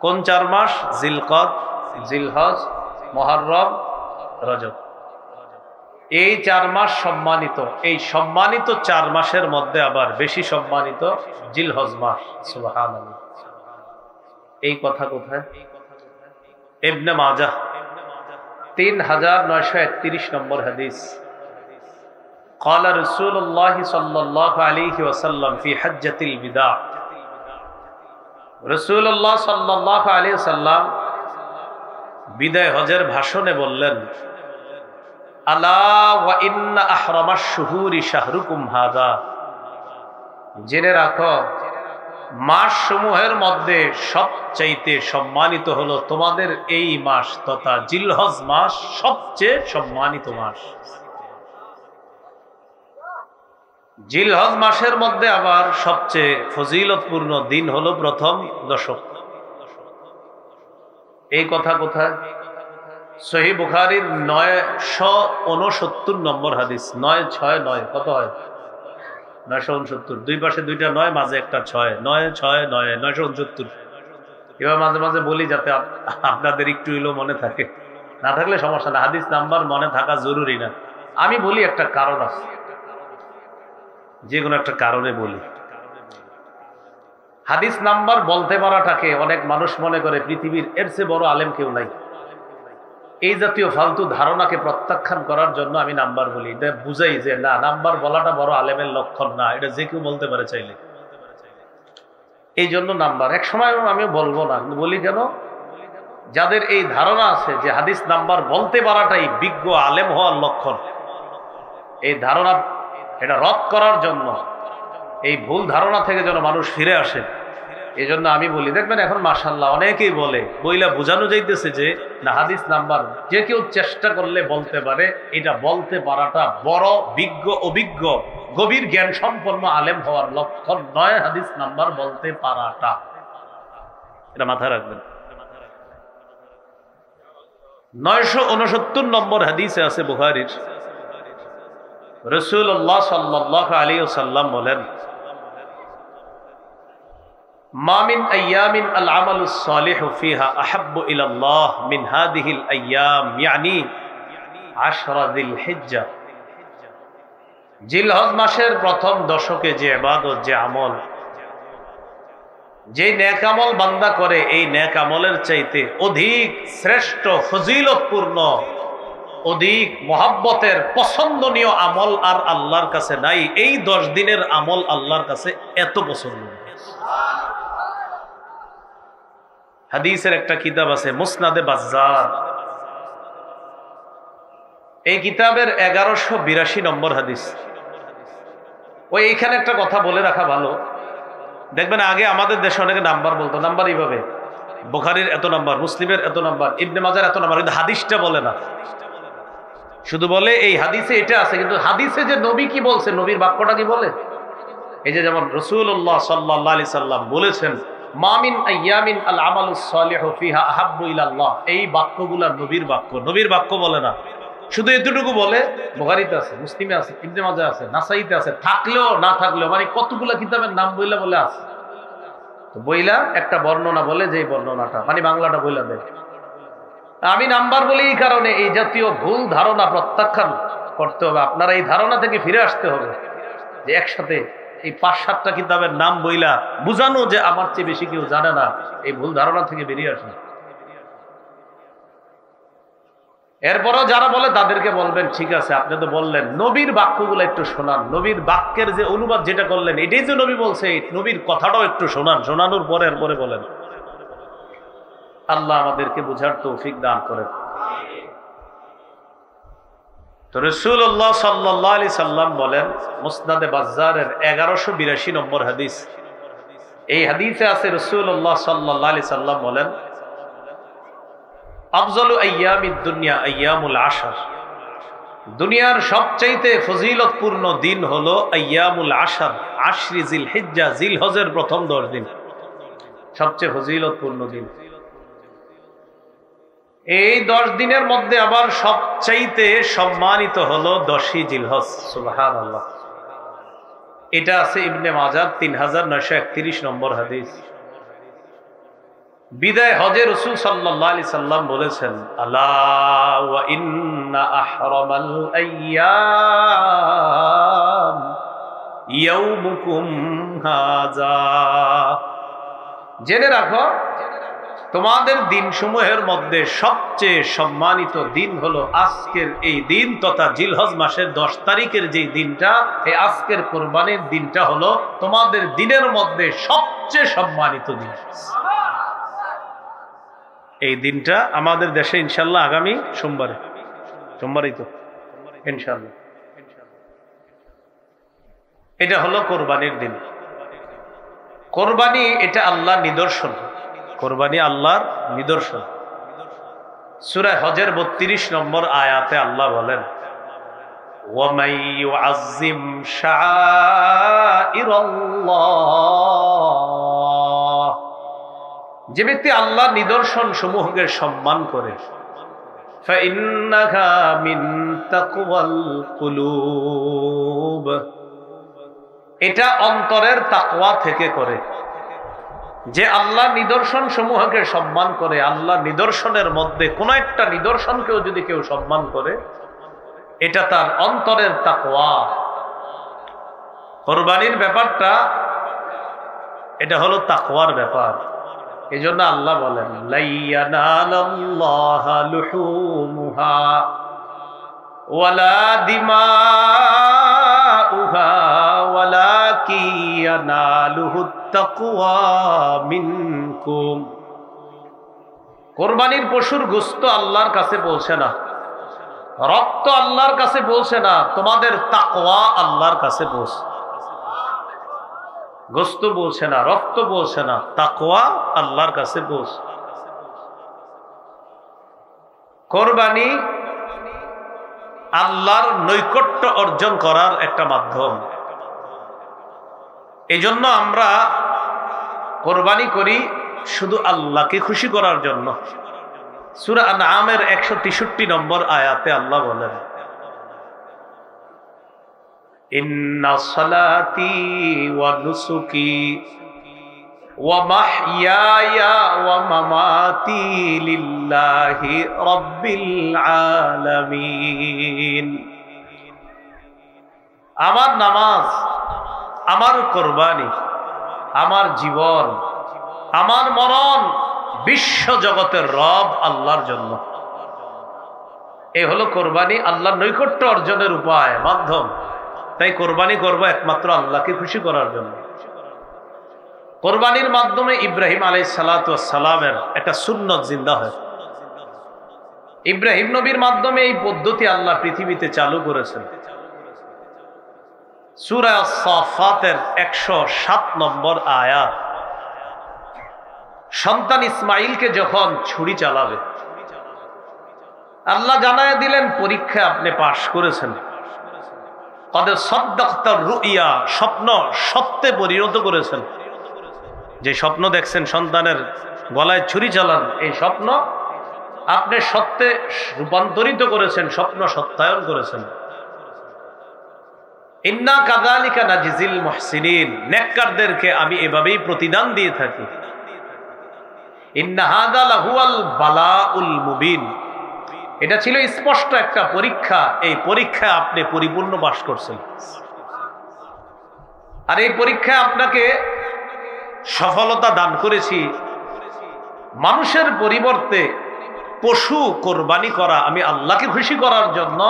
Speaker 1: কোন 4 মাস? জিলকদ, জিলহজ, মুহররম, রজব। এই 4 মাস সম্মানিত। এই সম্মানিত 4 মাসের মধ্যে আবার বেশি সম্মানিত জিলহজ মাস। সুবহানাল্লাহ। এই কথা কোথায়? ইবনে মাজাহ 3931 নম্বর হাদিস। قال رسول الله صلى الله عليه وسلم في حجة الوداع, রাসূলুল্লাহ সাল্লাল্লাহু আলাইহি ওয়াসাল্লাম বিদায় হজের ভাষণে বললেন, আলা ওয়া ইন্না আহরামাশ শুহুরি শাহরুকুম হাযা, জেনে রাখো মাস সমূহের মধ্যে সবচাইতে সম্মানিত হলো তোমাদের এই মাস তথা জিলহজ মাস, সবচেয়ে সম্মানিত মাস। জিলহজ মাসের মধ্যে আবার সবচেয়ে ফজিলতপূর্ণ দিন হলো প্রথম দশক। এই কথা কোথায়? সহিহ বুখারীর 969 নম্বর হাদিস। 969 কত হয়? 969। 2 পাশে 2টা 9, মাঝে একটা 6, 969 969। এবার মাঝে মাঝে বলি যাতে আপনাদের একটু হইলেও মনে থাকে, না থাকলে সমস্যা না। হাদিস নাম্বার মনে থাকা জরুরি না। আমি বলি একটা কারণ আছে, যে কোনো একটা কারণে বলি। হাদিস নাম্বার বলতে পারাটাকে অনেক মানুষ মনে করে পৃথিবীর এর চেয়ে বড় আলেম কেউ নাই। এই জাতীয় ফালতু ধারণাকে প্রত্যাখ্যান করার জন্য আমি নাম্বার বলি। এটা বুঝাই যে না, নাম্বার বলাটা বড় আলেমের লক্ষণ না, এটা যে কেউ বলতে পারে চাইলে। এই জন্য নাম্বার এক সময় আমিও বলবো না, বলি কেন? যাদের এই ধারণা আছে যে হাদিস নাম্বার বলতে পারাটাই বিজ্ঞ আলেম হওয়ার লক্ষণ, এই ধারণা এটা রদ করার জন্য, এই ভুল ধারণা থেকে যেন মানুষ ফিরে আসে, এই জন্য আমি বলি, দেখবেন এখন মাশাআল্লাহ অনেকেই বলে, বইলা বোঝানো যাইতেছে যে না হাদিস নাম্বার যে কেউ চেষ্টা করলে বলতে পারে। এটা বলতে পারাটা বড় অভিজ্ঞ গভীর জ্ঞান সম্পন্ন আলেম হওয়ার লক্ষণ নয়, হাদিস নাম্বার বলতে পারাটা। এটা মাথায় রাখবেন। 969 নম্বর হাদিসে আছে বুখারীর, রাসূলুল্লাহ সাল্লাল্লাহু আলাইহি ওয়াসাল্লাম বলেন, মা মিন আইয়ামিন আল আমালুস সালিহু ফিহা আহাব্বু ইলাল্লাহ মিন হাদিহিল আইয়াম, ইয়ানি 10 যিলহিজ্জা। জিলহজ মাসের প্রথম দশকে যে ইবাদত, যে আমল, যে নেক আমল বান্দা করে, এই নেক আমলের চাইতে অধিক শ্রেষ্ঠ, ফজিলতপূর্ণ, অধিক মহব্বতের, পছন্দনীয় আমল আর আল্লাহর কাছে নাই। এই 10 দিনের আমল আল্লাহর কাছে এত পছন্দ। হাদিসের একটা কিতাব আছে মুসনাদে বাজ্জার, এই কিতাবের 1182 নম্বর হাদিস। ওই এইখানে একটা কথা বলে রাখা ভালো, দেখবেন আগে আমাদের দেশে অনেকে নাম্বার বলতো, নাম্বার এইভাবে, বুখারীর এত নাম্বার, মুসলিমের এত নাম্বার, ইবনে মাজার এত নাম্বার, কিন্তু হাদিসটা বলে না, শুধু বলে এই হাদিসে এটা আছে। কিন্তু হাদিসে যে নবী কি বলছে, নবীর বাক্যটা কি বলে? এই যে যেমন রাসূলুল্লাহ সাল্লাল্লাহু আলাইহি সাল্লাম বলেছেন, মা মিন আইয়ামিন আল আমালুস সালিহু ফিহা আহাব্বু ইলাল্লাহ, এই বাক্যগুলা নবীর বাক্য, নবীর বাক্য বলে না। শুধু এতটুকু বলে, বুখারীতে আছে, মুসলিমে আছে, ইবনে মাজাহ আছে, নাসাইতে আছে, থাকলেও না থাকলেও, মানে কতগুলা কিতাবের নাম বইলা বলে আছে। তো বইলা একটা বর্ণনা বলে, যে বর্ণনাটা মানে বাংলাটা বইলা দেয়। আমি নাম্বার বলি এই কারণে, এই জাতীয় ভুল ধারণা প্রত্যাখ্যান করতে হবে। আপনারা এই ধারণা থেকে ফিরে আসতে হবে যে একসাথে এই 5-7টা কিতাবের নাম বইলা বুঝানো যে আমার চেয়ে বেশি কেউ জানে না, এই ভুল ধারণা থেকে বেরিয়ে আসুন। এরপরও যারা বলে তাদেরকে বলবেন, ঠিক আছে আপনি তো বললেন, নবীর বাক্যগুলো একটু শোনান, নবীর বাক্যের যে অনুবাদ যেটা করলেন এটাই যে নবী বলছে, নবীর কথাটাও একটু শোনান, শোনানোর পরে এরপরে বলেন। আল্লাহ আমাদেরকে বুঝার তৌফিক দান করেন। তো রাসূলুল্লাহ সাল্লাল্লাহু আলাইহি সাল্লাম বলেন, মুসনাদে বাজ্জারের 1182 নম্বর হাদিস, এই হাদিসে আছে রাসূলুল্লাহ সাল্লাল্লাহু আলাইহি সাল্লাম বলেন, আফজালু আইয়ামিদ দুনিয়া আইয়ামুল আশর, দুনিয়ার সবচাইতে ফজিলতপূর্ণ দিন হলো আইয়ামুল আশর, আশরি যিলহিজ্জা, জিলহজের প্রথম 10 দিন সবচেয়ে ফজিলতপূর্ণ দিন। এই 10 দিনের মধ্যে আবার সবচাইতে সম্মানিত হলো 10ই জিলহজ। সুবহানাল্লাহ। এটা আছে ইবনে মাজাহ 3931 নম্বর হাদিস। বিদায় হজে রাসূল সাল্লাল্লাহু আলাইহি সাল্লাম বলেছেন, আলা ওয়া ইন্না আহরামাল আইয়াম ইয়াউমুকুম হাযা, জেনে রাখো তোমাদের দিনসমূহের মধ্যে সবচেয়ে সম্মানিত দিন হলো আজকের এই দিন, তথা জিলহজ মাসের 10 তারিখের যে দিনটা, এই আজকের কোরবানির দিনটা হলো তোমাদের দিনের মধ্যে সবচেয়ে সম্মানিত দিন। এই দিনটা আমাদের দেশে ইনশাল্লাহ আগামী সোমবারই তো ইনশাল্লাহ, এটা হলো কোরবানির দিন। কোরবানি এটা আল্লাহর নিদর্শন, কোরবানি আল্লাহর নিদর্শন। সূরা হজের 32 নম্বর আয়াতে আল্লাহ বলেন, ওয়ামাই ইউআযযিম শাআইরাল্লাহ, যে ব্যক্তি আল্লাহর নিদর্শন সমূহকে সম্মান করে, ফাইন্নাহা মিন তাকওয়াল কুলুব, এটা অন্তরের তাকওয়া থেকে করে। যে আল্লাহ নিদর্শন সমূহকে সম্মান করে, আল্লাহ নিদর্শনের মধ্যে কোন একটা নিদর্শনকেও যদি কেউ সম্মান করে, এটা তার অন্তরের তাকওয়া। কোরবানির ব্যাপারটা এটা হলো তাকওয়ার ব্যাপার। এই জন্য আল্লাহ বলেন, লা ইয়ানালাল্লাহা লুহুমুহা ওয়ালা দিমাউহা ওয়ালাকি ইয়ানালুহুত তাকওয়া মিনকুম। কোরবানির পশুর গোশত আল্লাহর কাছে পৌঁছে না, রক্ত আল্লাহর কাছে পৌঁছে না, তোমাদের তাকওয়া আল্লাহর কাছে পৌঁছে। গোস্ত বলছে না, রক্ত বলছে না, তাকওয়া আল্লাহর কাছে বলছে। কোরবানি আল্লাহর নৈকট্য অর্জন করার একটা মাধ্যম। এজন্য আমরা কোরবানি করি শুধু আল্লাহকে খুশি করার জন্য। সূরা আনআমের 163 নম্বর আয়াতে আল্লাহ বলেন, ইন্না সালাতি ওয়া নুসুকি ওয়া মাহইয়ায়া ওয়া মামাতি লিল্লাহি রাব্বিল আলামিন। আমার নামাজ, আমার কোরবানি, আমার জীবন, আমার মরণ বিশ্ব জগতের রব আল্লাহর জন্য। এই হলো কোরবানি, আল্লাহর নৈকট্য অর্জনের উপায়, মাধ্যম। তাই কোরবানি করবো একমাত্র আল্লাহকে খুশি করার জন্য। কোরবানির মাধ্যমে ইব্রাহিম আলাইহিস সালাতু ওয়াস সালামের একটা সুন্নত জিন্দা হয়। ইব্রাহিম নবীর মাধ্যমে এই পদ্ধতি আল্লাহ পৃথিবীতে চালু করেছেন। সূরা আস-সাফফাতের 107 নম্বর আয়াত, সন্তান ইসমাইলকে যখন ছুরি চালাবে, আল্লাহ জানায় দিলেন পরীক্ষা আপনি পাশ করেছেন। কদ সাদ্দাকতার রুইয়া, স্বপ্ন সত্যে পরিণত করেছেন। যে স্বপ্ন দেখছেন সন্তানের গলায় ছুরি চালান, এই স্বপ্ন আপনি সত্যে রূপান্তরিত করেছেন, স্বপ্ন সত্যায়ন করেছেন। ইন্না কাযালিকা নাজিজিল মুহসিনিন, নেককারদেরকে আমি এভাবেই প্রতিদান দিয়ে থাকি। ইন্না হাযা লাহুয়াল বালাউল মুবিন, এটা ছিল স্পষ্ট একটা পরীক্ষা। এই পরীক্ষায় আপনি পরিপূর্ণ পাস করছেন। আর এই পরীক্ষায় আপনাকে সফলতা দান করেছি। মানুষের পরিবর্তে পশু কোরবানি করা আমি আল্লাহকে খুশি করার জন্য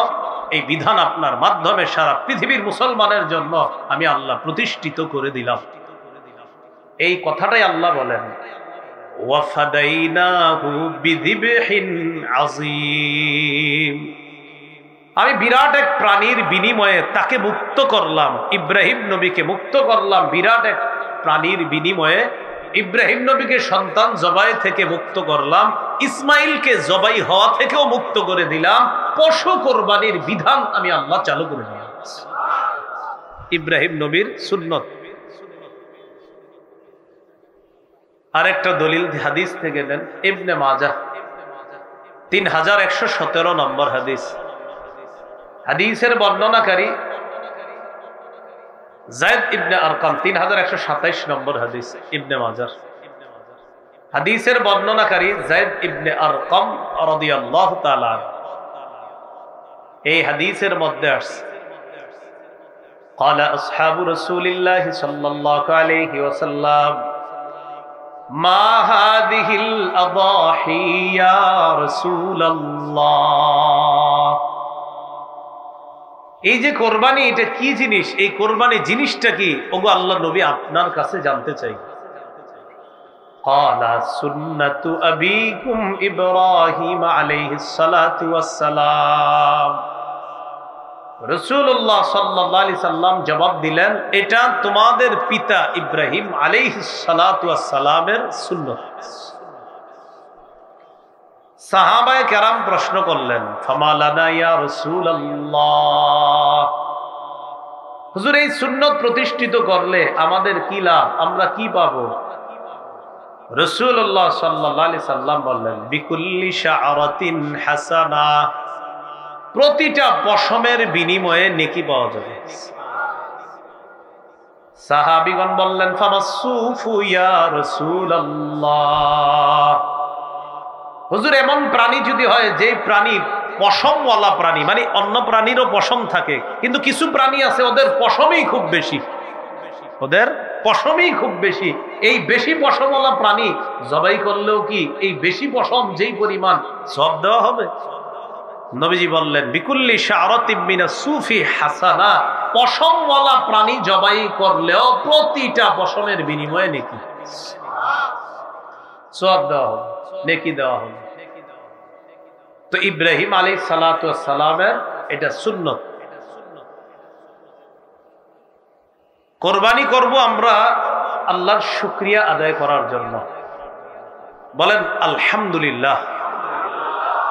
Speaker 1: এই বিধান আপনার মাধ্যমে সারা পৃথিবীর মুসলমানের জন্য আমি আল্লাহ প্রতিষ্ঠিত করে দিলাম। এই কথাটাই আল্লাহ বলেন, ওয়াফাদাইনাহু বিযিবহিন আযীম, আমি বিরাট এক প্রাণীর বিনিময়ে তাকে মুক্ত করলাম। ইব্রাহিম নবীকে মুক্ত করলাম বিরাট এক প্রাণীর বিনিময়ে। ইব্রাহিম নবীকে সন্তান জবাই থেকে মুক্ত করলাম, ইসমাইলকে জবাই হওয়া থেকেও মুক্ত করে দিলাম। পশু কোরবানির বিধান আমি আল্লাহ চালু করে দিলাম। ইব্রাহিম নবীর সুন্নত। আরেকটা দলিল হাদিস থেকে দেন, ইবনে মাজাহ 3117 নম্বর হাদিস। হাদিসের বর্ণনাকারী যায়েদ ইবনে আরকাম 3127 নম্বর হাদিস, ইবনে মাজাহ। হাদিসের বর্ণনাকারী যায়েদ ইবনে আরকাম রাদিয়াল্লাহু তাআলা। এই হাদিসের মধ্যে আসছে, ক্বালা আসহাবু রাসূলিল্লাহি সাল্লাল্লাহু আলাইহি ওয়াসাল্লাম, মা হাযিহিল আদাহি ইয়া রাসূলুল্লাহ। এই যে কোরবানি, এটা কি জিনিস? এই কোরবানি জিনিসটা কি? ওগো আল্লাহর নবী, আপনার কাছে জানতে চাই। ক্বালা সুন্নাতু আবিকুম ইব্রাহিম আলাইহিস সালাতু ওয়াস সালাম। রাসূলুল্লাহ সাল্লাল্লাহু আলাইহি সাল্লাম জবাব দিলেন, এটা তোমাদের পিতা ইব্রাহিম আলাইহিস সালাতু ওয়াস সালামের সুন্নাত। সাহাবায়ে কেরাম প্রশ্ন করলেন, ফামা লানা ইয়া রাসূলুল্লাহ, হুজুর এই সুন্নাত প্রতিষ্ঠিত করলে আমাদের কি লাভ, আমরা কি পাবো? রাসূলুল্লাহ সাল্লাল্লাহু আলাইহি সাল্লাম বললেন, বিকুল্লি শাআরাতিন হাসানা, প্রতিটা পশমের বিনিময়ে নেকি পাওয়া যাবে। সাহাবীগণ বললেন, ফামাসসুফু ইয়া রাসূলুল্লাহ, হুজুর এমন প্রাণী যদি হয় যে প্রাণী পশমওয়ালা প্রাণী, মানে অন্য প্রাণীরও পশম থাকে, কিন্তু কিছু প্রাণী আছে ওদের পশমই খুব বেশি, ওদের পশমই খুব বেশি। এই বেশি পশমওয়ালা প্রাণী জবাই করলেও কি এই বেশি পশম যেই পরিমাণ সওয়াব দেওয়া হবে? নবীজি বললেন, বিকুল্লি শাআরাতিন মিনাস সুফি হাসানা, পশমওয়ালা প্রাণী জবাই করলেও প্রতিটা পশমের বিনিময়ে নেকি, সওয়াব দেওয়া হবে, নেকি দেওয়া হবে। তো ইব্রাহিম আলাইহিস সালাতু ওয়াস সালামের এটা সুন্নত। কোরবানি করব আমরা আল্লাহর শুকরিয়া আদায় করার জন্য। বলেন আলহামদুলিল্লাহ।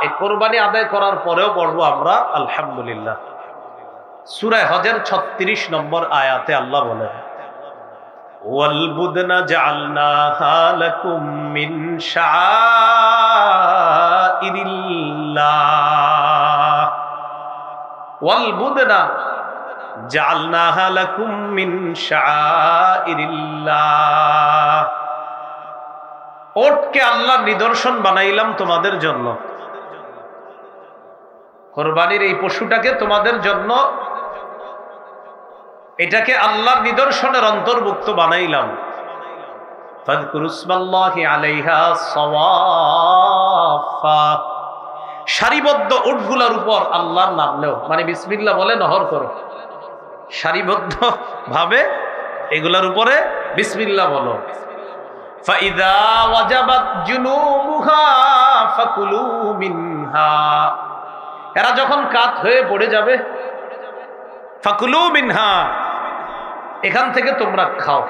Speaker 1: এই কোরবানি আদায় করার পরেও পড়বো আমরা আলহামদুলিল্লাহ। সূরা হজের 36 নম্বর আয়াতে আল্লাহ বলেন, ওয়াল বুদনা জাআলনাহা লাকুম মিন শাআইরিল্লাহ। ওয়াল বুদনা জাআলনাহা লাকুম মিন শাআইরিল্লাহ। ওটকে আল্লাহর নিদর্শন বানাইলাম তোমাদের জন্য। কোরবানির এই পশুটাকে তোমাদের জন্য, এটাকে আল্লাহর নিদর্শনের অন্তর্ভুক্ত বানাইলাম। ফাযকুরুসমাল্লাহি আলাইহা সাওয়াফা। সারিবদ্ধ উটগুলোর উপর আল্লাহর নাম নেও, মানে বিসমিল্লাহ বলে নহর করো। সারিবদ্ধ ভাবে এগুলোর উপরে বিসমিল্লাহ বলো। ফাইযা ওয়াজাবাত জুনুবুহা ফাকুলু মিনহা। এরা যখন কাত হয়ে পড়ে যাবে, ফাকুলু মিনহা, এখান থেকে তোমরা খাও,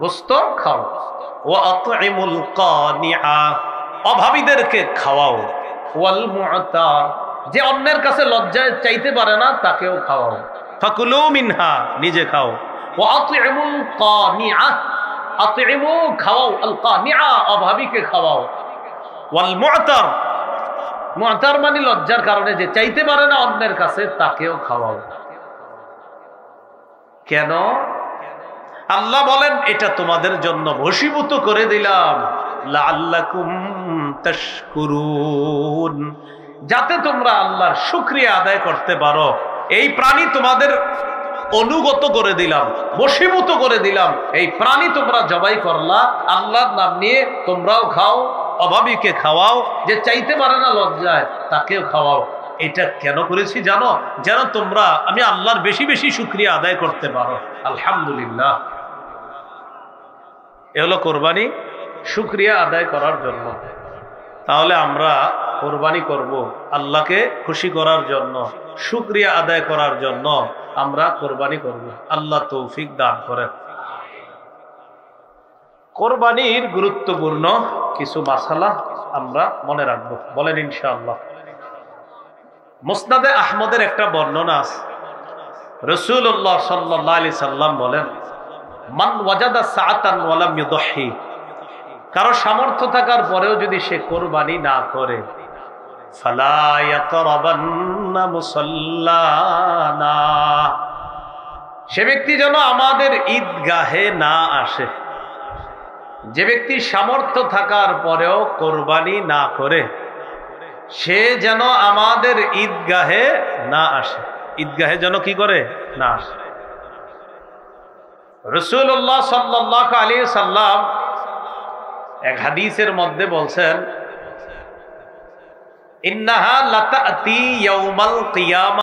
Speaker 1: গোশত খাও। ওয়া আতইমুল কানিআ, অভাবীদেরকে খাওয়াও। ওয়াল মুআতার, যে অন্যের কাছে লজ্জায় চাইতে পারে না তাকেও খাওয়াও। ফাকুলু মিনহা, নিজে খাও। ওয়া আতইমুল কানিআ, আতইমু খাওয়াও, আল কানিআ অভাবীকে খাওয়াও। ওয়াল মুআতার, মুআতার মানে লজ্জার কারণে যে চাইতে পারে না অন্যের কাছে তাকেও খাওয়াও। কেন? আল্লাহ বলেন এটা তোমাদের জন্য বশীভূত করে দিলাম, লাআল্লাকুম তাশকুরুন, যাতে তোমরা আল্লাহর শুকরিয়া আদায় করতে পারো। এই প্রাণী তোমাদের অনুগত করে দিলাম, বশীভূত করে দিলাম। এই প্রাণী তোমরা জবাই করলা, আল্লাহর নাম নিয়ে তোমরাও খাও, অভাবীকে খাওয়াও, যে চাইতে পারে না লজ্জায় তাকেও খাওয়াও। এটা কেন করেছি জানো? যেন তোমরা আমি আল্লাহর বেশি বেশি শুকরিয়া আদায় করতে পারো। আলহামদুলিল্লাহ। এ হলো কোরবানি, শুকরিয়া আদায় করার জন্য। তাহলে আমরা কোরবানি করব আল্লাহকে খুশি করার জন্য, শুকরিয়া আদায় করার জন্য আমরা কোরবানি করব। আল্লাহ তৌফিক দান করেন। কোরবানির গুরুত্বপূর্ণ কিছু মাসালা আমরা মনে রাখবো, বলেন ইনশাআল্লাহ। মুসনাদে আহমদের একটা বর্ণনা আছে, রাসূলুল্লাহ সাল্লাল্লাহু আলাইহি সাল্লাম বলেন, মান ওয়াজাদা সাআতান ওয়া লাম ইউদহি, কারো সামর্থ্য থাকার পরেও যদি সে কোরবানি না করে, ফালা ইয়াকরাবান্না মুসাল্লানা, সে ব্যক্তি যেন আমাদের ঈদগাহে না আসে। যে ব্যক্তি সামর্থ্য থাকার পরেও কোরবানি না করে, সে যেন আমাদের ঈদগাহে না আসে। ঈদগাহে যেন কি করে? না আসে। রাসূলুল্লাহ সাল্লাল্লাহু আলাইহি সাল্লাম এক হাদিসের মধ্যে বলছেন, ইন্নাহা লাতাতি ইয়াউমাল কিয়ামা